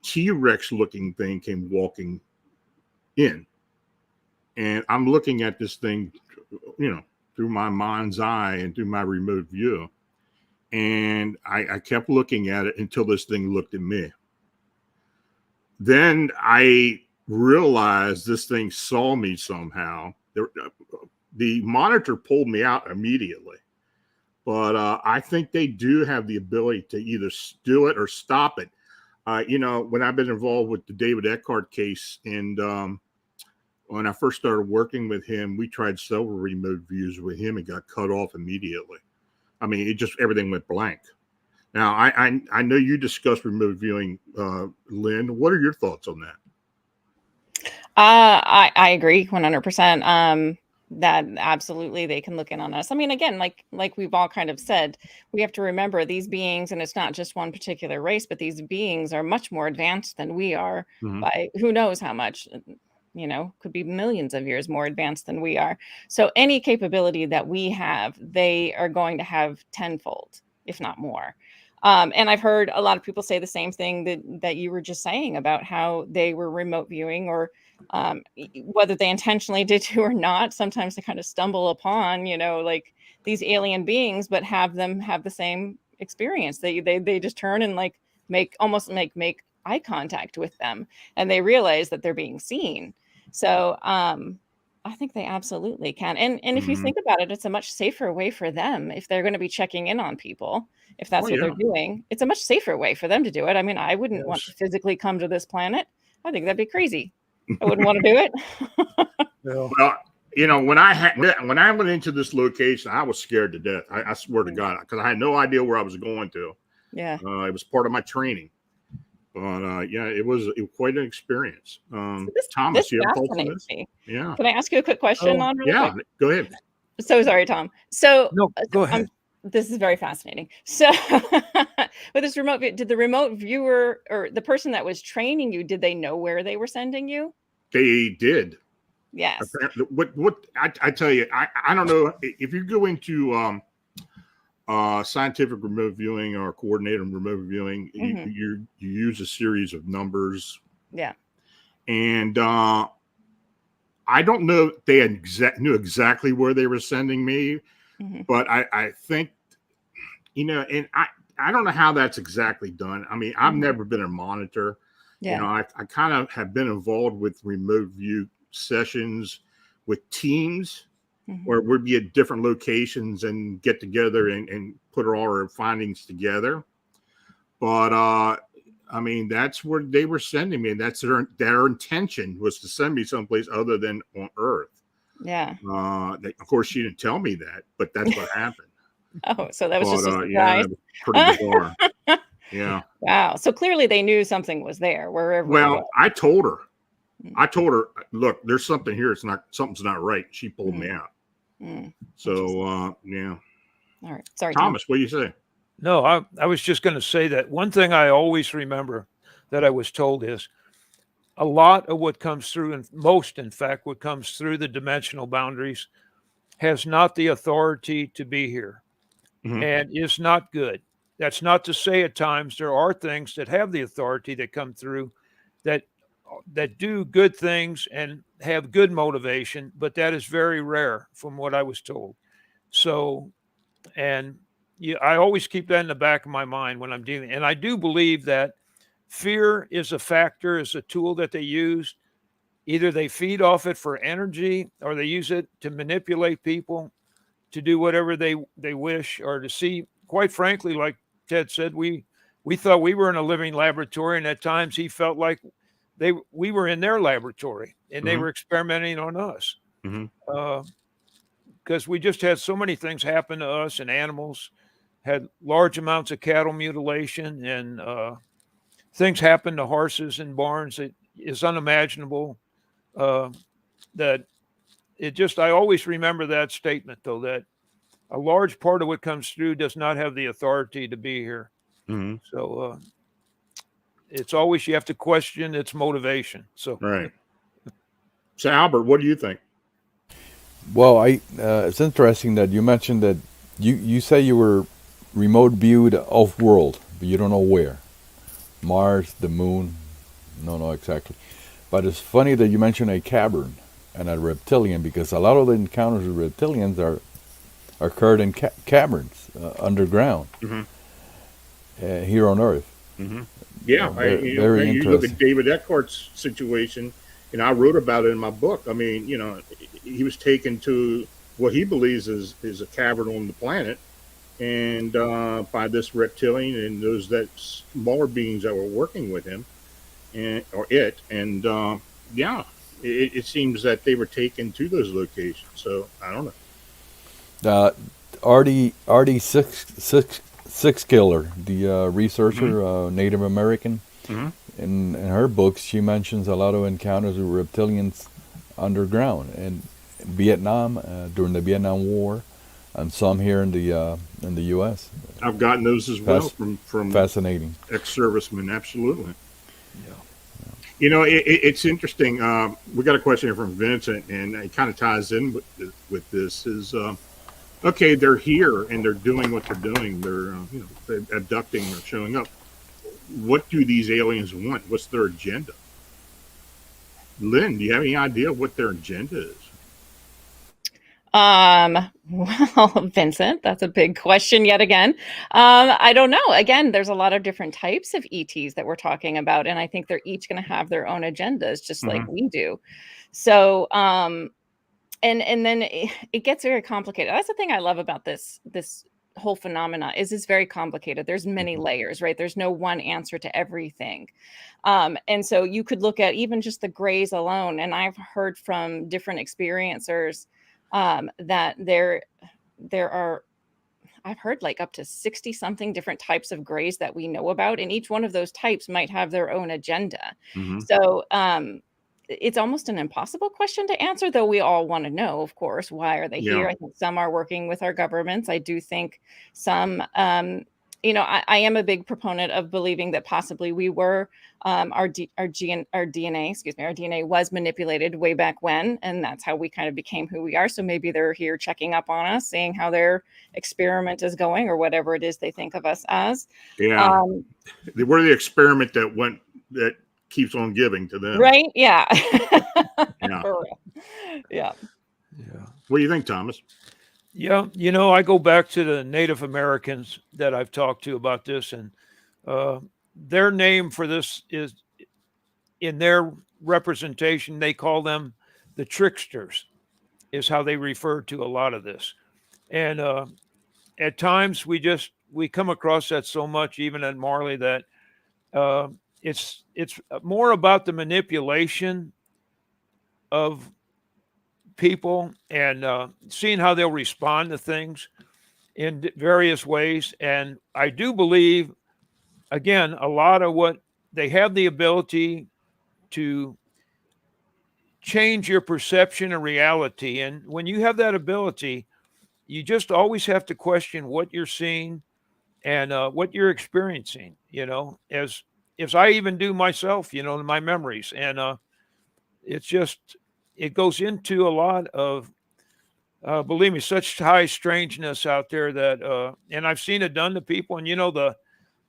T-Rex looking thing came walking in, and I'm looking at this thing, through my mind's eye and through my remote view, and I kept looking at it until this thing looked at me. Then I realized this thing saw me somehow. The monitor pulled me out immediately, but I think they do have the ability to either do it or stop it. When I've been involved with the David Eckhart case, and when I first started working with him, we tried several remote views with him and got cut off immediately. I mean, everything went blank. Now, I know you discussed remote viewing, Lynn. What are your thoughts on that? I agree 100%. That absolutely they can look in on us. I mean, again, like we've all kind of said, we have to remember these beings, and it's not just one particular race, but these beings are much more advanced than we are by who knows how much, could be millions of years more advanced than we are. So any capability that we have, they are going to have tenfold, if not more. And I've heard a lot of people say the same thing that you were just saying about how they were remote viewing, or whether they intentionally did to or not. Sometimes they kind of stumble upon, like these alien beings, but have them have the same experience. They just turn and like make eye contact with them, and they realize that they're being seen. So I think they absolutely can. And if you think about it, it's a much safer way for them if they're going to be checking in on people. If that's what they're doing, it's a much safer way for them to do it. I mean, I wouldn't want to physically come to this planet. I think that'd be crazy. I wouldn't want to do it. Well, when I went into this location, I was scared to death. I swear to God, because I had no idea where I was going to. Yeah. It was part of my training. But it was quite an experience. Thomas, you have thoughts on this? Yeah. Can I ask you a quick question on really quick? Go ahead. So sorry, Tom. So no, go ahead. This is very fascinating. So with this remote, did the remote viewer or the person that was training you, did they know where they were sending you? They did. Yes. What I tell you, I don't know if you go into scientific remote viewing or coordinated remote viewing, you use a series of numbers. Yeah. And I don't know if they knew exactly where they were sending me, but I think, and I don't know how that's exactly done. I mean, I've never been a monitor. Yeah. I kind of have been involved with remote view sessions with teams where we'd be at different locations and get together and put all our findings together. But I mean, that's where they were sending me, and that's their intention was to send me someplace other than on Earth. Yeah. Of course, she didn't tell me that, but that's what happened. Oh, so that was just a surprise. Yeah, that was pretty bizarre. Yeah. Wow. So clearly they knew something was there wherever. Well, I told her, look, there's something here. Something's not right. She pulled me out. So, yeah. All right. Sorry, Thomas, what do you say? No, I was just going to say that one thing I always remember that I was told is a lot of what comes through, and most, in fact, what comes through the dimensional boundaries has not the authority to be here and is not good. That's not to say at times there are things that have the authority that come through that do good things and have good motivation, but that is very rare from what I was told. So, and I always keep that in the back of my mind when I'm dealing. And I do believe that fear is a factor, is a tool that they use. Either they feed off it for energy, or they use it to manipulate people to do whatever they wish, or to see, quite frankly, like Ted said, we thought we were in a living laboratory, and at times he felt like we were in their laboratory and they were experimenting on us. Because we just had so many things happen to us, and animals had large amounts of cattle mutilation, and things happen to horses in barns that is unimaginable. That it just, I always remember that statement, though, that a large part of what comes through does not have the authority to be here. So it's always, you have to question its motivation. So, right. So Albert, what do you think? Well, it's interesting that you mentioned that you say you were remote viewed off-world, but you don't know where. Mars, the moon, no, exactly. But it's funny that you mentioned a cavern and a reptilian, because a lot of the encounters with reptilians are occurred in caverns underground here on Earth. Yeah, very you look interesting. at David Eckhart's situation. And I wrote about it in my book. I mean, he was taken to what he believes is a cavern on the planet, and by this reptilian and those that smaller beings that were working with him, and yeah, it seems that they were taken to those locations. So I don't know. Artie Six Killer, the researcher, Native American, Mm-hmm. in her books, she mentions a lot of encounters with reptilians underground in Vietnam during the Vietnam War, and some here in the U.S. I've gotten those as well from fascinating ex-servicemen. Absolutely. Yeah. It's interesting. We got a question here from Vincent, and it kind of ties in with this. Is okay? They're here and they're doing what they're doing. They're abducting or showing up. What do these aliens want? What's their agenda? Lynn, do you have any idea what their agenda is? Well, Vincent, that's a big question yet again. I don't know. Again, there's a lot of different types of ETs that we're talking about, and I think they're each going to have their own agendas, just like we do. So, and then it gets very complicated. That's the thing I love about this whole phenomena is it's very complicated. There's many layers, right? There's no one answer to everything. And so you could look at even just the grays alone. And I've heard from different experiencers that there are, I've heard like up to 60 something different types of grays that we know about. And each one of those types might have their own agenda. Mm-hmm. So, it's almost an impossible question to answer, though we all want to know, of course, why are they here? I think some are working with our governments. I do think some, I am a big proponent of believing that possibly we were, our DNA was manipulated way back when, and that's how we kind of became who we are. So maybe they're here checking up on us, seeing how their experiment is going or whatever it is they think of us as. Yeah. We're the experiment that keeps on giving to them. Right? Yeah. Yeah. For real. Yeah. Yeah. What do you think, Thomas? Yeah. I go back to the Native Americans that I've talked to about this, and their name for this is, in their representation, they call them the tricksters, is how they refer to a lot of this. And at times we come across that so much, even at Marley, that it's more about the manipulation of people and seeing how they'll respond to things in various ways. And I do believe, again, a lot of what they have the ability to change your perception of reality. And when you have that ability, you just always have to question what you're seeing and what you're experiencing, as I even do myself, in my memories. And it goes into a lot of, believe me, such high strangeness out there that, and I've seen it done to people. And,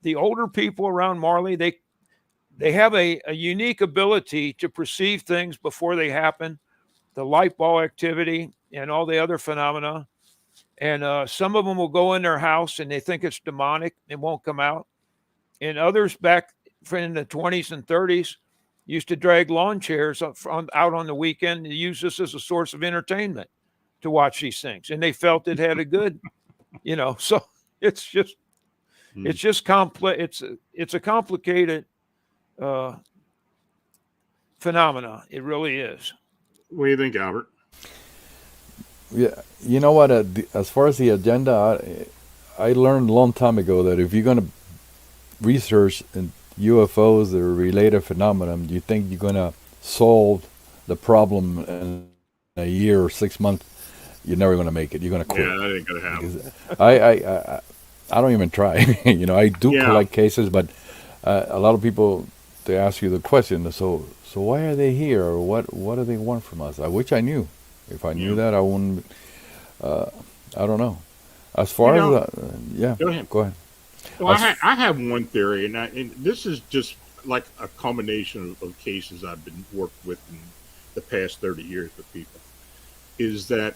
the older people around Marley, they have a unique ability to perceive things before they happen, the light ball activity and all the other phenomena. And some of them will go in their house and they think it's demonic. It won't come out. And others back in the 20s and 30s used to drag lawn chairs out on the weekend to use this as a source of entertainment to watch these things. And they felt it had a good, so it's just complex. It's a complicated phenomena. It really is. What do you think, Albert? Yeah, you know what? As far as the agenda, I learned a long time ago that if you're going to research in UFOs or related phenomenon, you think you're going to solve the problem in a year or 6 months, you're never going to make it. You're going to quit. Yeah, that ain't going to happen. I don't even try. I do collect cases, but a lot of people, they ask you the question, so why are they here? Or what do they want from us? I wish I knew. If I knew that, I wouldn't. I don't know. As far as go ahead. Go ahead. Well, I have one theory, and this is just like a combination of cases I've been worked with in the past 30 years with people. Is that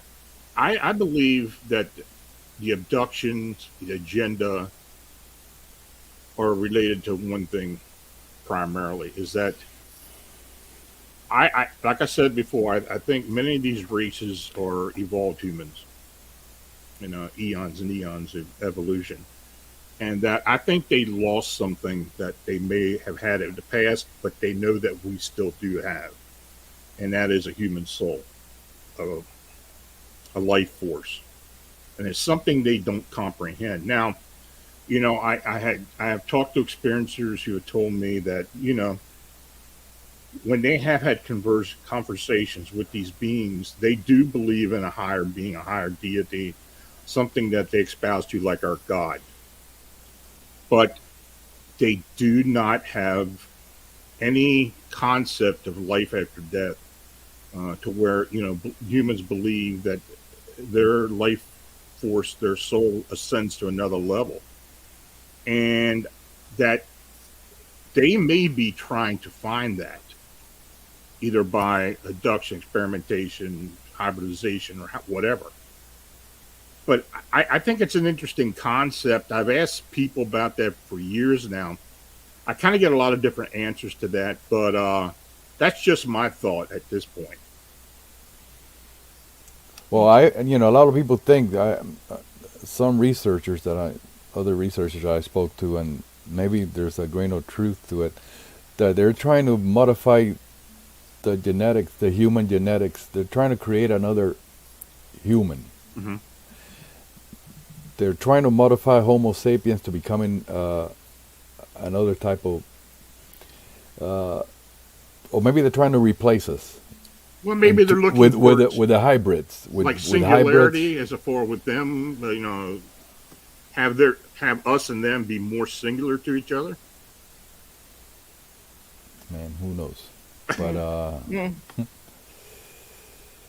I believe that the abductions, the agenda, are related to one thing primarily. Is that I like I said before, I think many of these races are evolved humans, eons and eons of evolution. And that I think they lost something that they may have had in the past, but they know that we still do have, and that is a human soul, a, a life force, and it's something they don't comprehend. Now, I have talked to experiencers who have told me that when they have had conversations with these beings, they do believe in a higher being, a higher deity, something that they espouse to like our God, but they do not have any concept of life after death, to where humans believe that their life force, their soul ascends to another level, and that they may be trying to find that either by abduction, experimentation, hybridization, or whatever. But I think it's an interesting concept. I've asked people about that for years now. I kind of get a lot of different answers to that, but that's just my thought at this point. Well, a lot of people think some other researchers I spoke to, and maybe there's a grain of truth to it, that they're trying to modify the genetics, the human genetics. They're trying to create another human. Mm-hmm. They're trying to modify Homo sapiens to becoming another type of, or maybe they're trying to replace us. Well, maybe they're looking with the hybrids, like singularity, as a for with them, have us and them be more singular to each other. Man, who knows? But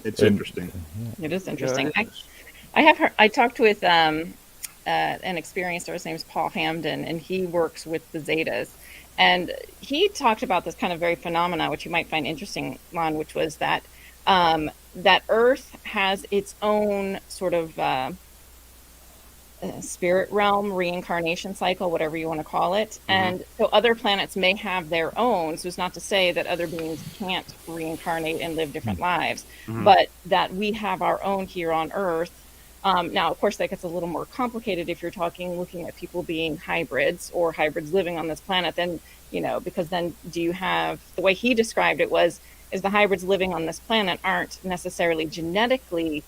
it's interesting. It is interesting. Yeah. I talked with an experiencer. His name's Paul Hamden, and he works with the Zetas. And he talked about this kind of very phenomena, which you might find interesting, Lon, which was that that Earth has its own sort of spirit realm, reincarnation cycle, whatever you want to call it. Mm-hmm. And so other planets may have their own. So it's not to say that other beings can't reincarnate and live different lives, but that we have our own here on Earth. Now, of course, that gets a little more complicated if you're looking at people being hybrids or hybrids living on this planet. Then, because then do you have, the way he described it is the hybrids living on this planet aren't necessarily genetically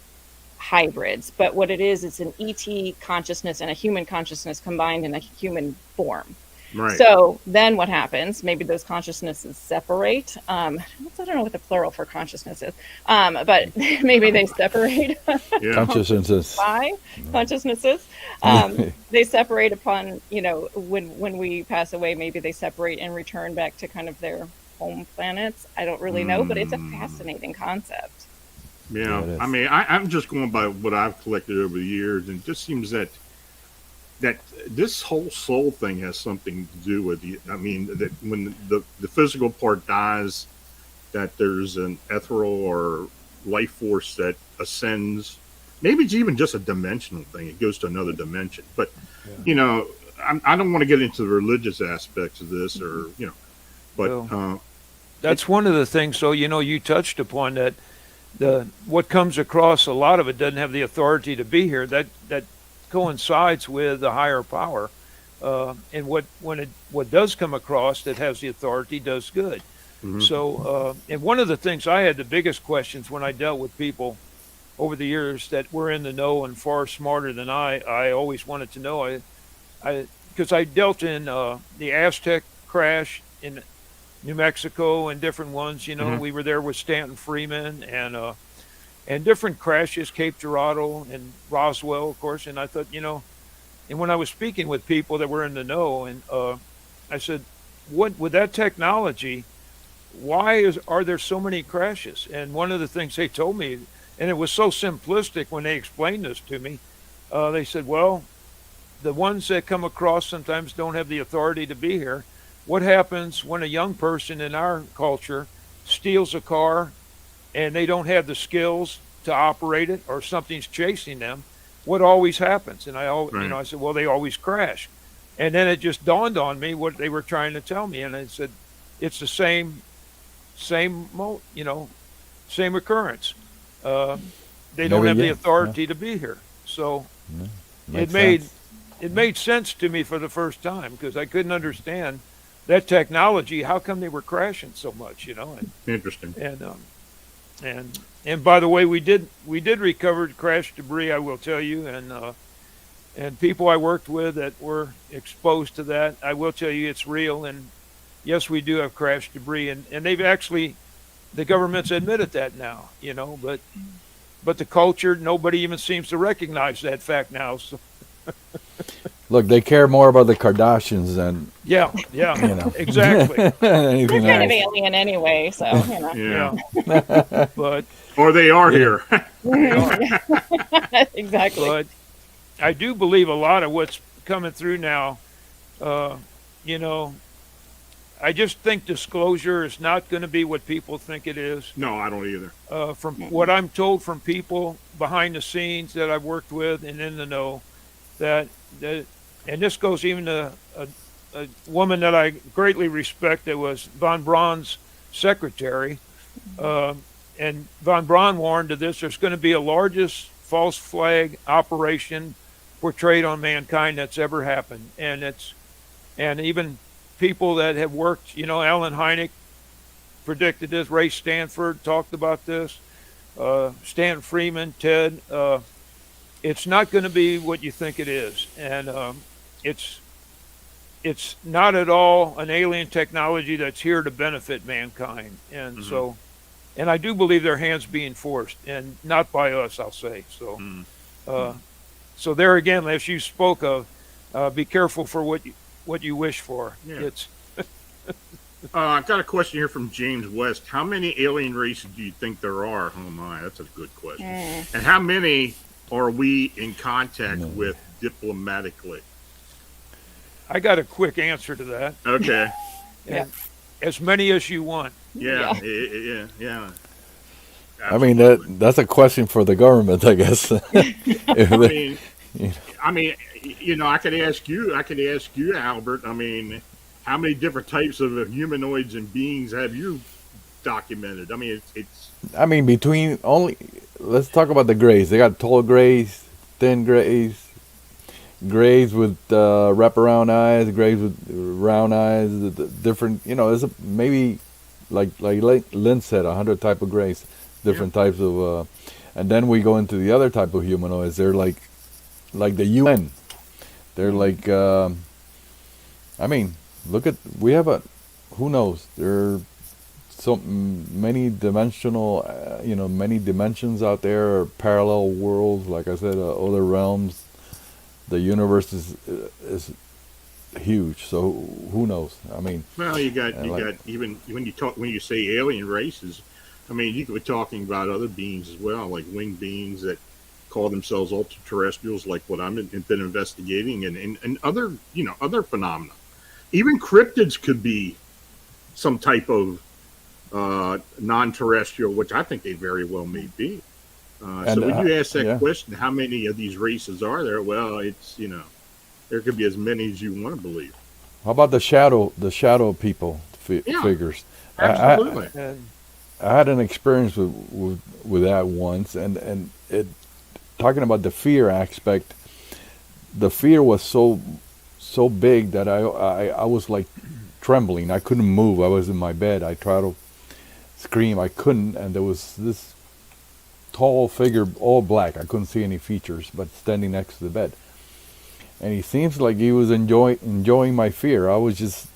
hybrids, but what it is, it's an ET consciousness and a human consciousness combined in a human form. Right. So then what happens? Maybe those consciousnesses separate. I don't know what the plural for consciousness is, but maybe they separate. Yeah. Consciousnesses. Consciousnesses. They separate upon, when we pass away, maybe they separate and return back to kind of their home planets. I don't really know, but it's a fascinating concept. Yeah. I mean, I'm just going by what I've collected over the years, and it just seems that this whole soul thing has something to do with you. I mean, that when the physical part dies, that there's an ethereal or life force that ascends. Maybe it's even just a dimensional thing. It goes to another dimension. But, I don't want to get into the religious aspects of this but that's one of the things. So, you touched upon that. What comes across, a lot of it doesn't have the authority to be here. That coincides with the higher power, and what does come across that has the authority does good. Mm-hmm. So, and one of the things I had the biggest questions when I dealt with people over the years that were in the know and far smarter than I always wanted to know. Because I dealt in the Aztec crash in New Mexico and different ones. We were there with Stanton Freeman and different crashes, Cape Girardeau and Roswell, of course. And I thought, and when I was speaking with people that were in the know, and I said, what with that technology, why are there so many crashes? And one of the things they told me, and it was so simplistic when they explained this to me, they said, well, the ones that come across sometimes don't have the authority to be here. What happens when a young person in our culture steals a car and they don't have the skills to operate it, or something's chasing them? What always happens? And I said, well, they always crash. And then it just dawned on me what they were trying to tell me. And I said, it's the same same same occurrence. They don't Never have the yet, authority to be here. So Yeah. it Makes made sense. it made sense to me for the first time, because I couldn't understand that technology. How come they were crashing so much? Interesting. And by the way, we did recover crash debris, I will tell you, and people I worked with that were exposed to that, I will tell you it's real. And yes, we do have crash debris, and they've actually, the government's admitted that now, but the culture, nobody even seems to recognize that fact now. So Look, they care more about the Kardashians than yeah, exactly. They're anything kind of else. alien anyway, so Yeah. But Or they are here. exactly. but I do believe a lot of what's coming through now, you know, I just think disclosure is not going to be what people think it is. No, I don't either. From what I'm told from people behind the scenes that I've worked with and in the know, that and this goes even to a woman that I greatly respect, that was von Braun's secretary. And von Braun warned of this: there's going to be a largest false flag operation portrayed on mankind that's ever happened. And even people that have worked, Alan Hynek predicted this, Ray Stanford talked about this, Stan Freeman, Ted. It's not going to be what you think it is. And it's not at all an alien technology that's here to benefit mankind. And so, and I do believe their hands being forced, and not by us, I'll say. So, so there again, as you spoke of, be careful for what you wish for. Yeah. It's I've got a question here from James West. How many alien races do you think there are? Oh my, that's a good question. And how many are we in contact with diplomatically? I got a quick answer to that. Okay. And as many as you want. Yeah. I mean, that's a question for the government, I guess. I mean, I could ask you, Albert. I mean, how many different types of humanoids and beings have you documented? I mean, it's. I mean, let's talk about the grays. They got tall grays, thin grays, grays with wraparound eyes, grays with round eyes, the different, there's maybe, like Lynn said, 100 type of grays, different types of, and then we go into the other type of humanoids. They're like the UN. They're like, I mean, we have who knows? There are so many dimensional, many dimensions out there, or parallel worlds, like I said, other realms. The universe is huge, so who knows? I mean, Well, you got even when you say alien races, I mean, you could be talking about other beings as well, like winged beings that call themselves extraterrestrials, like what I've been investigating, and other other phenomena. Even cryptids could be some type of non-terrestrial, which I think they very well may be. So when you ask that question, how many of these races are there? Well, it's there could be as many as you want to believe. how about the shadow people figures? Absolutely. I had an experience with that once, and it talking about the fear aspect. The fear was so big that I was like trembling. I couldn't move. I was in my bed. I tried to scream. I couldn't, and there was this tall figure, all black. I couldn't see any features, but standing next to the bed. And he seems like he was enjoying my fear. I was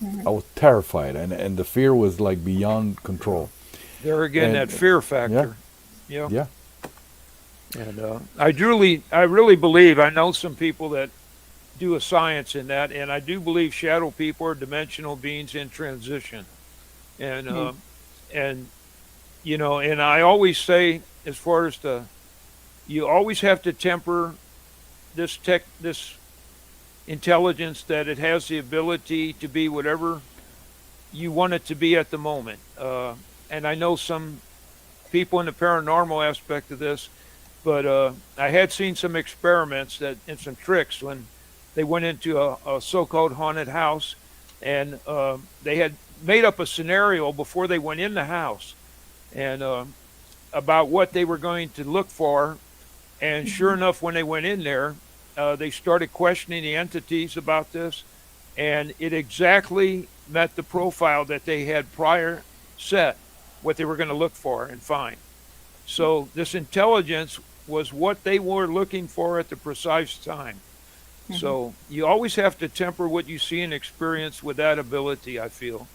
terrified, and the fear was like beyond control. There again, that fear factor. Yeah. And I really believe, I know some people that do a science in that, and I do believe shadow people are dimensional beings in transition. And and I always say, as far as you always have to temper this intelligence, that it has the ability to be whatever you want it to be at the moment. And I know some people in the paranormal aspect of this, but I had seen some experiments and some tricks when they went into a so-called haunted house, and they had made up a scenario before they went in the house, and about what they were going to look for. And sure enough, when they went in there, they started questioning the entities about this, and it exactly met the profile that they had prior set, what they were going to look for and find. So this intelligence was what they were looking for at the precise time. So you always have to temper what you see and experience with that ability, I feel.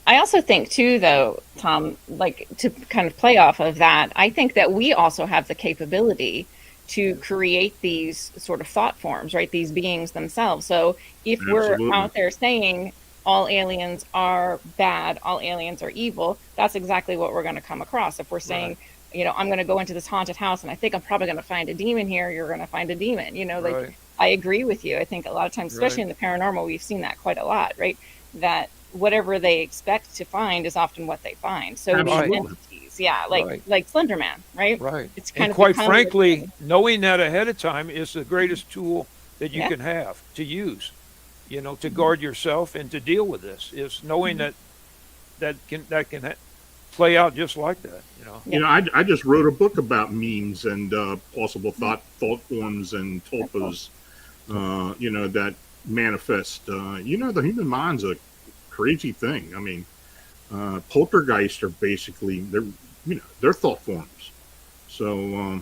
I also think too, though, Tom, like to kind of play off of that, I think that we also have the capability to create these sort of thought forms, right? These beings themselves. So if Absolutely. we're out there saying all aliens are bad, all aliens are evil, that's exactly what we're going to come across. If we're saying, you know, I'm going to go into this haunted house and I think I'm probably going to find a demon here, you're going to find a demon, you know, like I agree with you. I think a lot of times, especially in the paranormal, we've seen that quite a lot, right? That whatever they expect to find is often what they find. So these entities, like Slender Man, right? Right. It's kind of quite frankly, knowing that ahead of time is the greatest tool that you can have to use, you know, to guard yourself and to deal with this, is knowing that can play out just like that, you know. You know, I just wrote a book about memes and possible thought forms and tulpas, you know, that manifest. You know, the human mind's a crazy thing. I mean, poltergeists are basically they're thought forms. So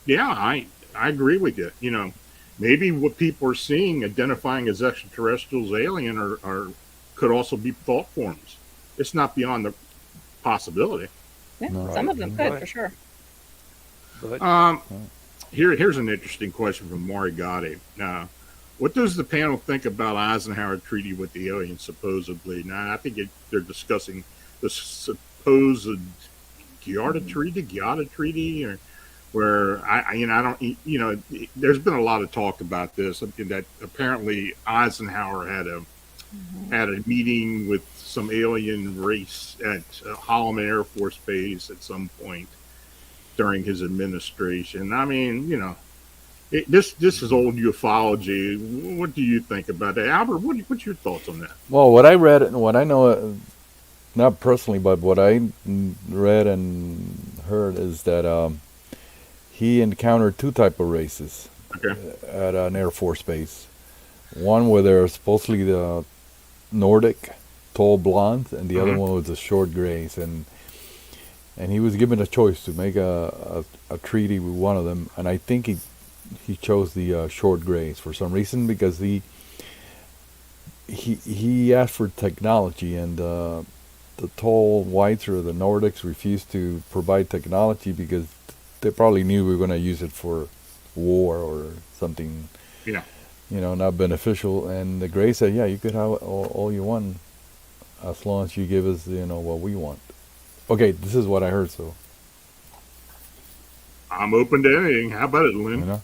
I agree with you. You know, maybe what people are seeing, identifying as extraterrestrials, alien, are could also be thought forms. It's not beyond the possibility. Some of them could for sure. But here's an interesting question from Mari Gotti. What does the panel think about Eisenhower Treaty with the aliens, supposedly? Now, I think they're discussing the supposed Guyana Treaty, or where I don't, you know, there's been a lot of talk about this, that apparently Eisenhower had a meeting with some alien race at Holloman Air Force Base at some point during his administration. I mean, you know, this is old ufology. What do you think about that, Albert? What's your thoughts on that? Well, what I read and what I know, not personally, but what I read and heard is that he encountered two type of races at an Air Force base. One where they're supposedly the Nordic, tall blondes, and the other one was the short grays, and he was given a choice to make a treaty with one of them, and I think he chose the short grays for some reason, because he asked for technology, and the tall whites or the Nordics refused to provide technology because they probably knew we were going to use it for war or something, you know, not beneficial. And the gray said, yeah, you could have all you want as long as you give us, you know, what we want. Okay, this is what I heard, so I'm open to anything. How about it, Lynn? you know.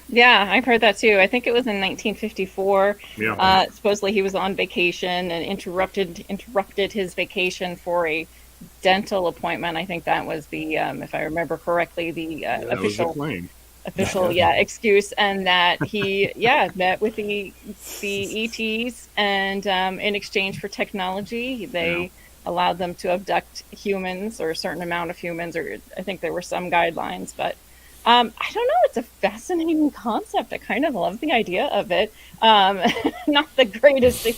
Yeah, I've heard that too. I think it was in 1954. Yeah. Supposedly he was on vacation and interrupted his vacation for a dental appointment. I think that was the, if I remember correctly, the official excuse, and that he met with the ETs, and in exchange for technology, they allowed them to abduct humans, or a certain amount of humans, or I think there were some guidelines, but I don't know. It's a fascinating concept. I kind of love the idea of it. Not the greatest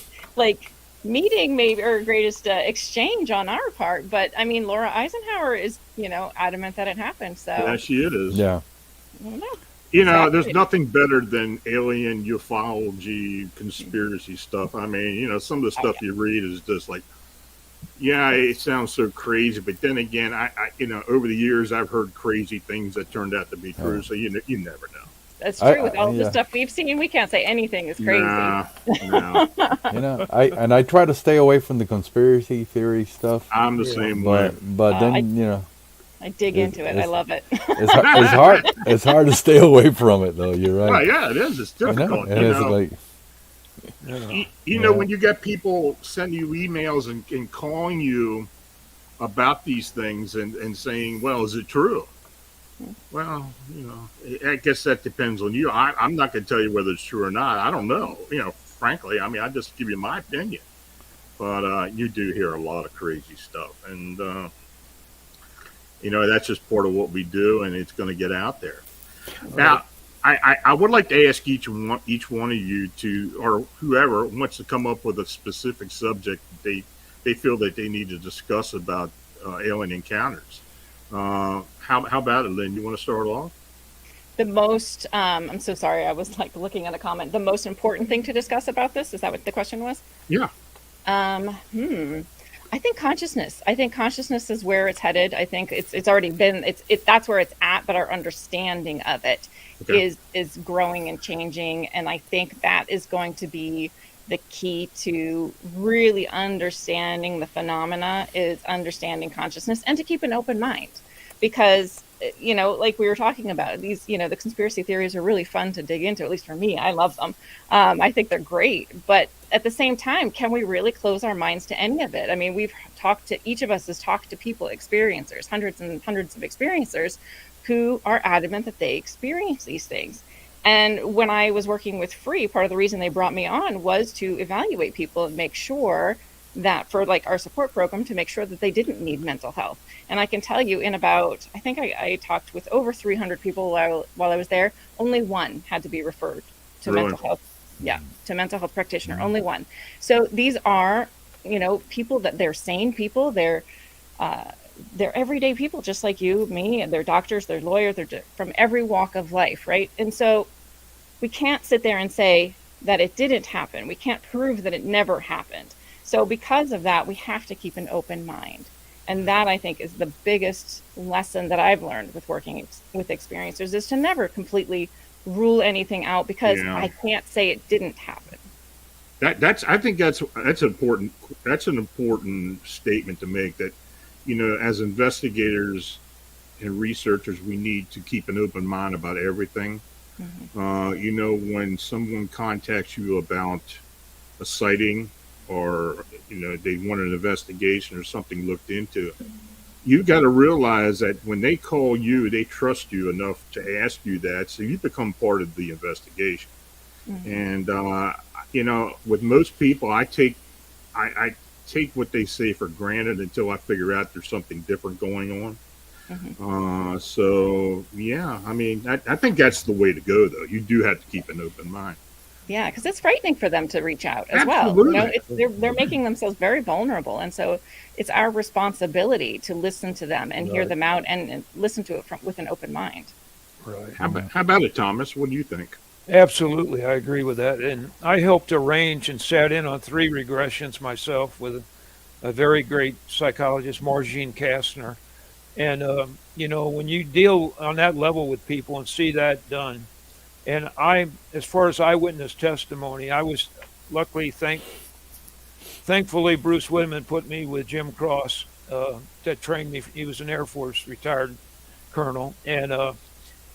meeting, maybe, or greatest exchange on our part, but I mean, Laura Eisenhower is, you know, adamant that it happened. So yeah, she is. Yeah. I don't know. You know, there's nothing better than alien ufology conspiracy stuff. I mean, you know, some of the stuff you read is just like, yeah, it sounds so crazy, but then again, I you know, over the years I've heard crazy things that turned out to be true. So you never know. That's true. With all the stuff we've seen, we can't say anything is crazy. No. You know, I try to stay away from the conspiracy theory stuff. I'm the same way. But then you know, I dig into it. I love it. It's hard. It's hard to stay away from it, though. You're right. Oh, yeah, it is. It's difficult. It is like. You know, when you get people sending you emails and calling you about these things and saying, well, is it true? Well, you know, I guess that depends on you. I'm not going to tell you whether it's true or not. I don't know. You know, frankly, I mean, I just give you my opinion. but you do hear a lot of crazy stuff, and that's just part of what we do, and it's going to get out there. Now, I would like to ask each one of you to, or whoever wants to come up with a specific subject they feel that they need to discuss about alien encounters. How about it, Lynn? You want to start off? The most, I'm so sorry, I was like looking at a comment. The most important thing to discuss about this, is that what the question was? Yeah. I think consciousness. I think consciousness is where it's headed. I think it's already been, that's where it's at, but our understanding of it is growing and changing. And I think that is going to be the key to really understanding the phenomena, is understanding consciousness, and to keep an open mind. Because, like we were talking about, these, the conspiracy theories are really fun to dig into, at least for me. I love them. I think they're great. But at the same time, can we really close our minds to any of it? I mean, each of us has talked to people, experiencers, hundreds and hundreds of experiencers who are adamant that they experience these things. And when I was working with Free, part of the reason they brought me on was to evaluate people and make sure that, for like our support program, to make sure that they didn't need mental health. And I can tell you, in about, I think I talked with over 300 people while I was there, only one had to be referred to mental health. Yeah, to mental health practitioner, only one. So these are, people that they're sane people. They're everyday people, just like you, me, and they're doctors, they're lawyers, they're from every walk of life, right? And so we can't sit there and say that it didn't happen. We can't prove that it never happened. So because of that, we have to keep an open mind. And that, I think, is the biggest lesson that I've learned with working with experiencers, is to never completely rule anything out, because I can't say it didn't happen. I think that's important. That's an important statement to make, that, as investigators and researchers, we need to keep an open mind about everything. Mm-hmm. When someone contacts you about a sighting, or they want an investigation or something looked into, you got to realize that when they call you, they trust you enough to ask you that, so you become part of the investigation. Mm-hmm. And with most people, I take what they say for granted until I figure out there's something different going on. Mm-hmm. So yeah, I mean, I think that's the way to go, though. You do have to keep an open mind. Yeah, because it's frightening for them to reach out as Absolutely. well. They're making themselves very vulnerable, and so it's our responsibility to listen to them and hear them out, and listen to it with an open mind. Right. How about it, Thomas? What do you think? Absolutely, I agree with that. And I helped arrange and sat in on 3 regressions myself with a very great psychologist, Margine Kastner. And when you deal on that level with people and see that done. And as far as eyewitness testimony, I was luckily, thankfully, Bruce Whitman put me with Jim Cross, that trained me. He was an Air Force retired colonel. And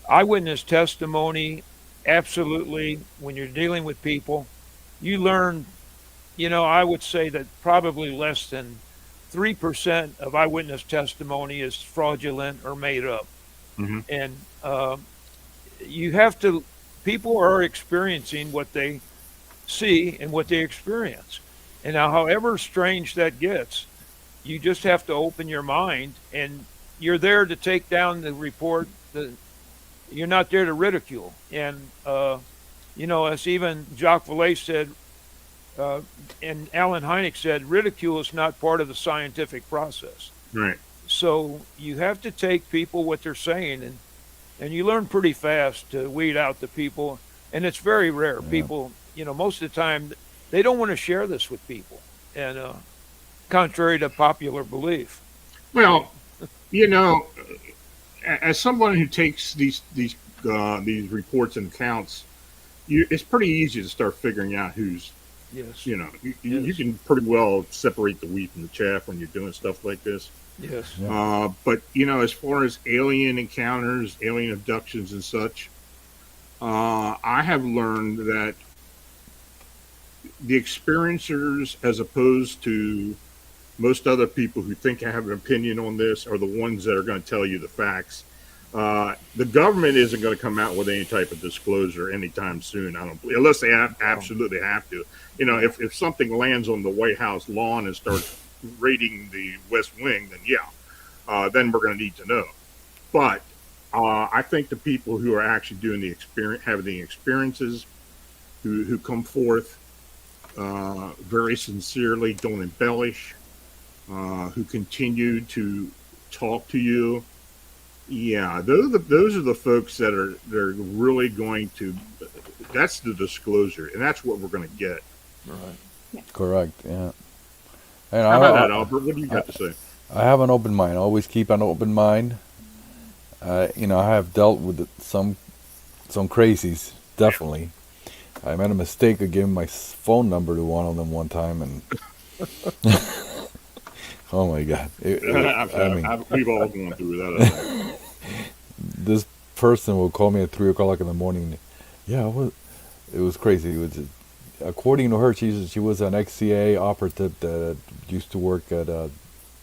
eyewitness testimony, absolutely, when you're dealing with people, you learn, I would say that probably less than 3% of eyewitness testimony is fraudulent or made up. Mm-hmm. And you have to, people are experiencing what they see and what they experience. And now, however strange that gets, you just have to open your mind, and you're there to take down the report. You're not there to ridicule. And, as even Jacques Vallée said, and Alan Hynek said, ridicule is not part of the scientific process. Right. So you have to take people what they're saying, and you learn pretty fast to weed out the people. And it's very rare. Yeah. People, most of the time, they don't want to share this with people, and contrary to popular belief. Well, as someone who takes these reports and accounts, it's pretty easy to start figuring out who's. Yes. You can pretty well separate the wheat from the chaff when you're doing stuff like this. Yes. Yeah. But as far as alien encounters, alien abductions, and such, I have learned that the experiencers, as opposed to most other people who think I have an opinion on this, are the ones that are going to tell you the facts. The government isn't going to come out with any type of disclosure anytime soon. I don't believe, unless they absolutely have to. You know, if something lands on the White House lawn and starts raiding the West Wing, then then we're going to need to know. But I think the people who are actually doing the experience, having the experiences, who come forth very sincerely, don't embellish, who continue to talk to you. Yeah, those are the folks they're really going to. That's the disclosure, and that's what we're going to get. Right. Correct. Yeah. And How about that, Albert? What do you got to say? I have an open mind. Always keep an open mind. You know, I have dealt with some crazies. Definitely. I made a mistake of giving my phone number to one of them one time, and oh my God! We've all gone through that. This person will call me at 3:00 in the morning. Yeah, it was crazy. It was, according to her, she was an ex-CIA operative that used to work at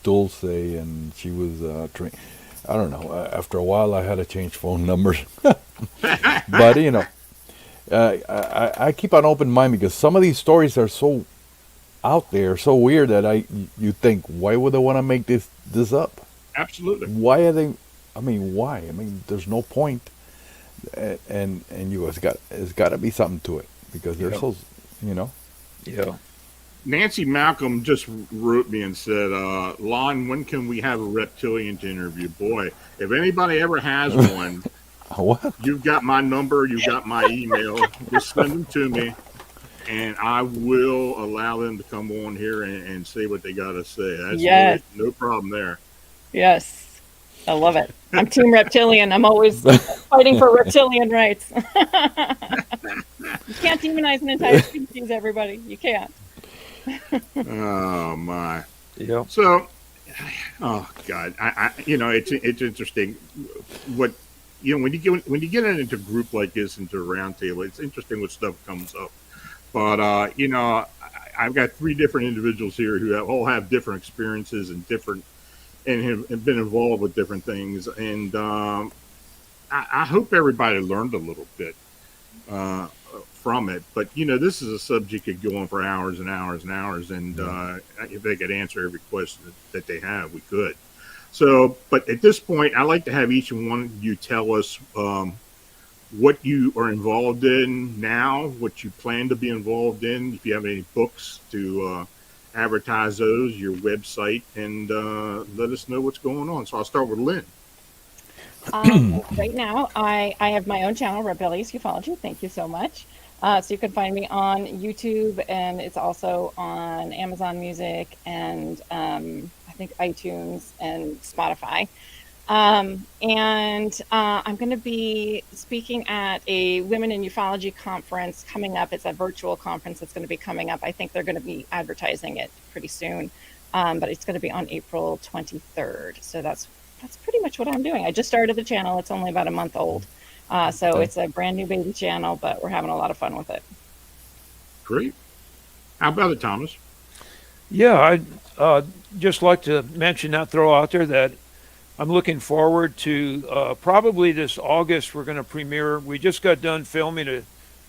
Dulce, and she was I don't know. After a while, I had to change phone numbers. But you know, I keep an open mind because some of these stories are so out there, so weird that you think, why would they want to make this up? Absolutely. Why are they? I mean, why? I mean, there's no point. And it's got to be something to it because they're so, you know. Yeah. Nancy Malcolm just wrote me and said, Lon, when can we have a reptilian to interview? Boy, if anybody ever has one, what? You've got my number, you've got my email. Just send them to me, and I will allow them to come on here and say what they got to say. That's no problem there. Yes. I love it. I'm Team Reptilian. I'm always fighting for reptilian rights. You can't demonize an entire species, everybody. You can't. Oh my. Yeah. So, oh God, I it's interesting. What when you get into a group like this, into a roundtable, it's interesting what stuff comes up. But I've got 3 different individuals here who all have different experiences and have been involved with different things, and I hope everybody learned a little bit from it. But this is a subject that could go on for hours and hours and hours, and if they could answer every question that they have, we could. So, but at this point, I'd like to have each one of you tell us what you are involved in now, what you plan to be involved in, if you have any books to advertise those, your website, and let us know what's going on. So I'll start with Lynn. Right now, I have my own channel, Rebellious Ufology. Thank you so much. So you can find me on YouTube, and it's also on Amazon Music and I think iTunes and Spotify. I'm going to be speaking at a Women in Ufology conference coming up. It's a virtual conference that's going to be coming up. I think they're going to be advertising it pretty soon, but it's going to be on April 23rd. So that's pretty much what I'm doing. I just started the channel. It's only about a month old. So it's a brand new baby channel, but we're having a lot of fun with it. Great. How about it, Thomas? Yeah, I'd just like to throw out there that I'm looking forward to probably this August. We're going to premiere. We just got done filming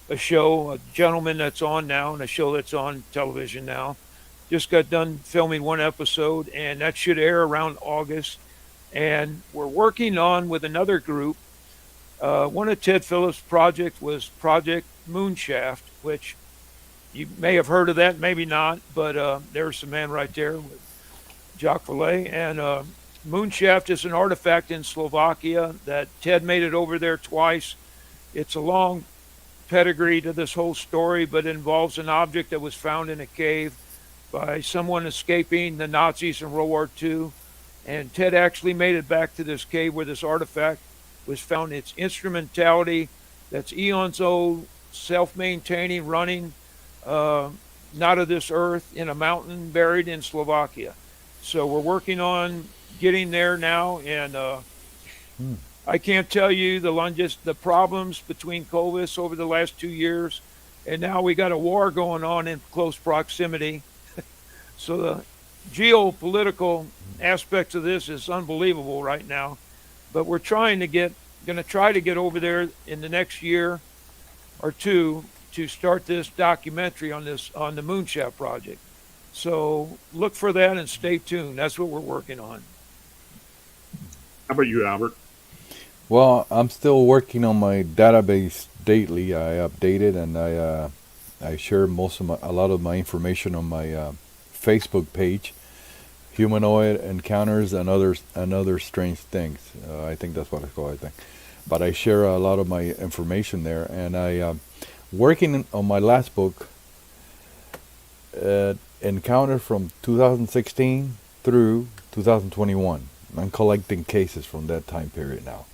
a show, a gentleman that's on now, and a show that's on television now. Just got done filming 1 episode, and that should air around August. And we're working on with another group. One of Ted Phillips' project was Project Moonshaft, which you may have heard of that, maybe not, but there's the man right there with Jacques Vallée. And Moonshaft is an artifact in Slovakia that Ted made it over there twice. It's a long pedigree to this whole story, but it involves an object that was found in a cave by someone escaping the Nazis in World War II. And Ted actually made it back to this cave where this artifact was found. Its instrumentality that's eons old, self-maintaining, running, not of this earth, in a mountain buried in Slovakia. So we're working on getting there now, and I can't tell you the problems between Clovis over the last 2 years, and now we got a war going on in close proximity. So the geopolitical aspects of this is unbelievable right now. but we're going to try to get over there in the next year or two to start this documentary on the Moonshaft project. So look for that and stay tuned. That's what we're working on. How about you, Albert? Well, I'm still working on my database daily. I update it and I share a lot of my information on my Facebook page, humanoid encounters and other strange things. I think that's what I call it. I think, but I share a lot of my information there, and I working on my last book, encounter from 2016 through 2021. I'm collecting cases from that time period now.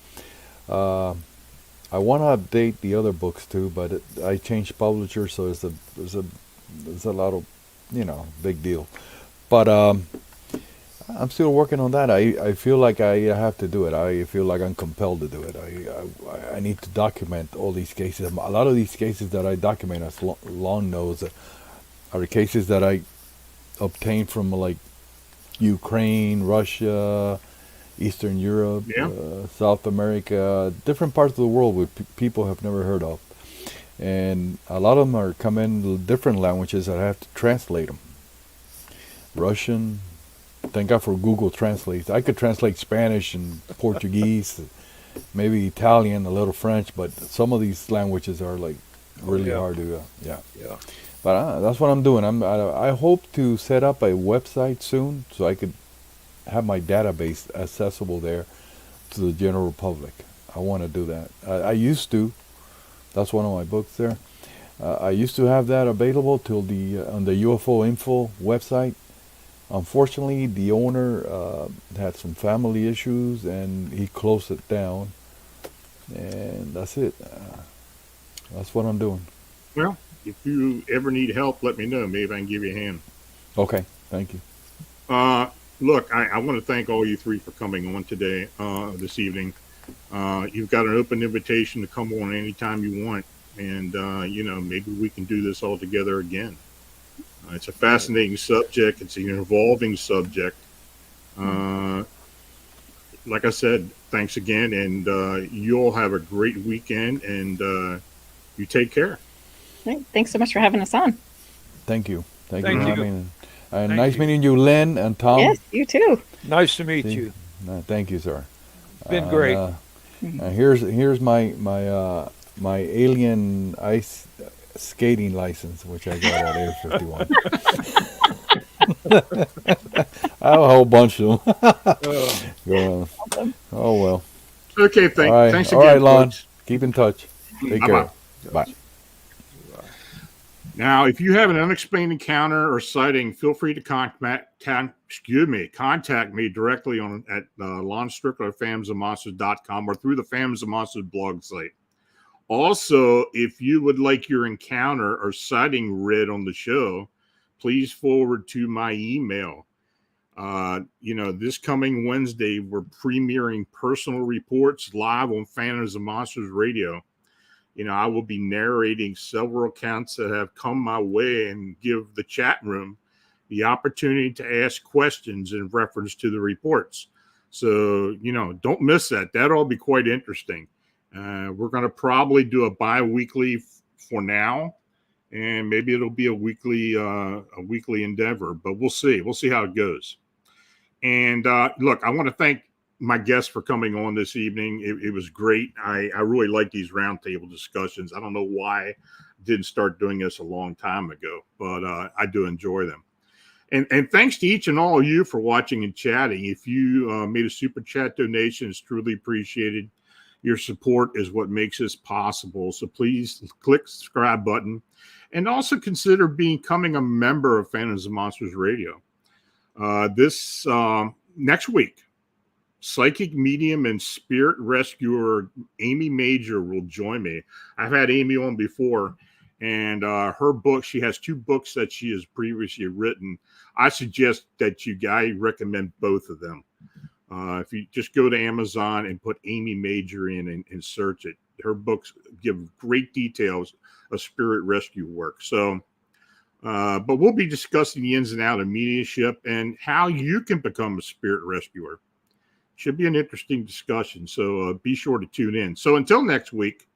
I want to update the other books too, but I changed publisher, so it's a lot of, big deal. But I'm still working on that. I feel like I have to do it. I feel like I'm compelled to do it. I need to document all these cases. A lot of these cases that I document, as Lon knows, are the cases that I obtained from like Ukraine, Russia, Eastern Europe, South America, different parts of the world where people have never heard of. And a lot of them are come in different languages that I have to translate them. Russian, thank God for Google Translate. I could translate Spanish and Portuguese, maybe Italian, a little French, but some of these languages are like really hard to, yeah. But that's what I'm doing. I hope to set up a website soon so I could have my database accessible there to the general public. I want to do that. I used to. That's one of my books there. I used to have that available till on the UFO Info website. Unfortunately, the owner had some family issues and he closed it down. And that's it. That's what I'm doing. Well, if you ever need help, let me know. Maybe I can give you a hand. Okay, thank you. Look, I want to thank all you three for coming on today, this evening. You've got an open invitation to come on anytime you want. And, maybe we can do this all together again. It's a fascinating subject. It's an evolving subject. Like I said, thanks again. And you all have a great weekend. And you take care. Right. Thanks so much for having us on. Thank you. Thank Thank you for you. having me. Nice meeting you, Lynn and Tom. Yes, you too. Nice to meet you. Thank you, sir. Been great. Here's my alien ice skating license, which I got at Air 51. I have a whole bunch of them. Oh well. Okay, All right. thanks All again, right, Lon. folks. Keep in touch. Take care. Bye. Now, if you have an unexplained encounter or sighting, feel free to contact me directly at Lon Strickler at phantomsandmonsters.com or through the Phantoms and Monsters blog site. Also, if you would like your encounter or sighting read on the show, please forward to my email. This coming Wednesday, we're premiering personal reports live on Phantoms and Monsters Radio. I will be narrating several accounts that have come my way and give the chat room the opportunity to ask questions in reference to the reports. So, don't miss that. That'll be quite interesting. We're going to probably do a bi-weekly for now, and maybe it'll be a weekly endeavor, but we'll see. We'll see how it goes. And look, I want to thank my guests for coming on this evening. It was great. I really like these roundtable discussions. I don't know why I didn't start doing this a long time ago, but I do enjoy them. And thanks to each and all of you for watching and chatting. If you made a super chat donation, it's truly appreciated. Your support is what makes this possible. So please click the subscribe button and also consider becoming a member of Phantoms and Monsters Radio. This next week, psychic medium and spirit rescuer Amy Major will join me. I've had Amy on before, and her book, she has 2 books that she has previously written. I suggest that I recommend both of them. If you just go to Amazon and put Amy Major in and search it, her books give great details of spirit rescue work. So, but we'll be discussing the ins and outs of mediumship and how you can become a spirit rescuer. Should be an interesting discussion. So be sure to tune in. So until next week,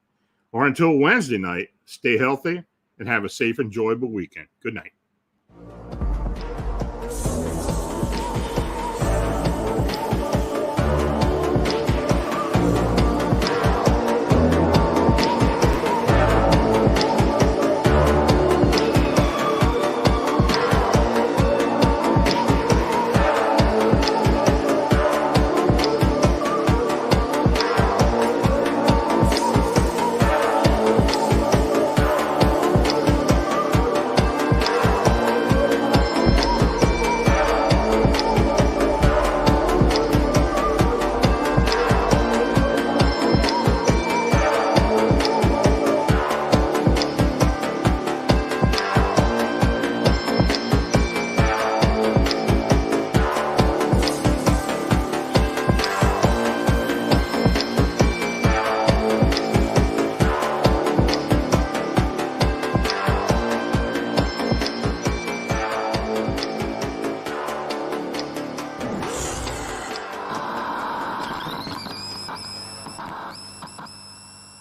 or until Wednesday night, stay healthy and have a safe, enjoyable weekend. Good night.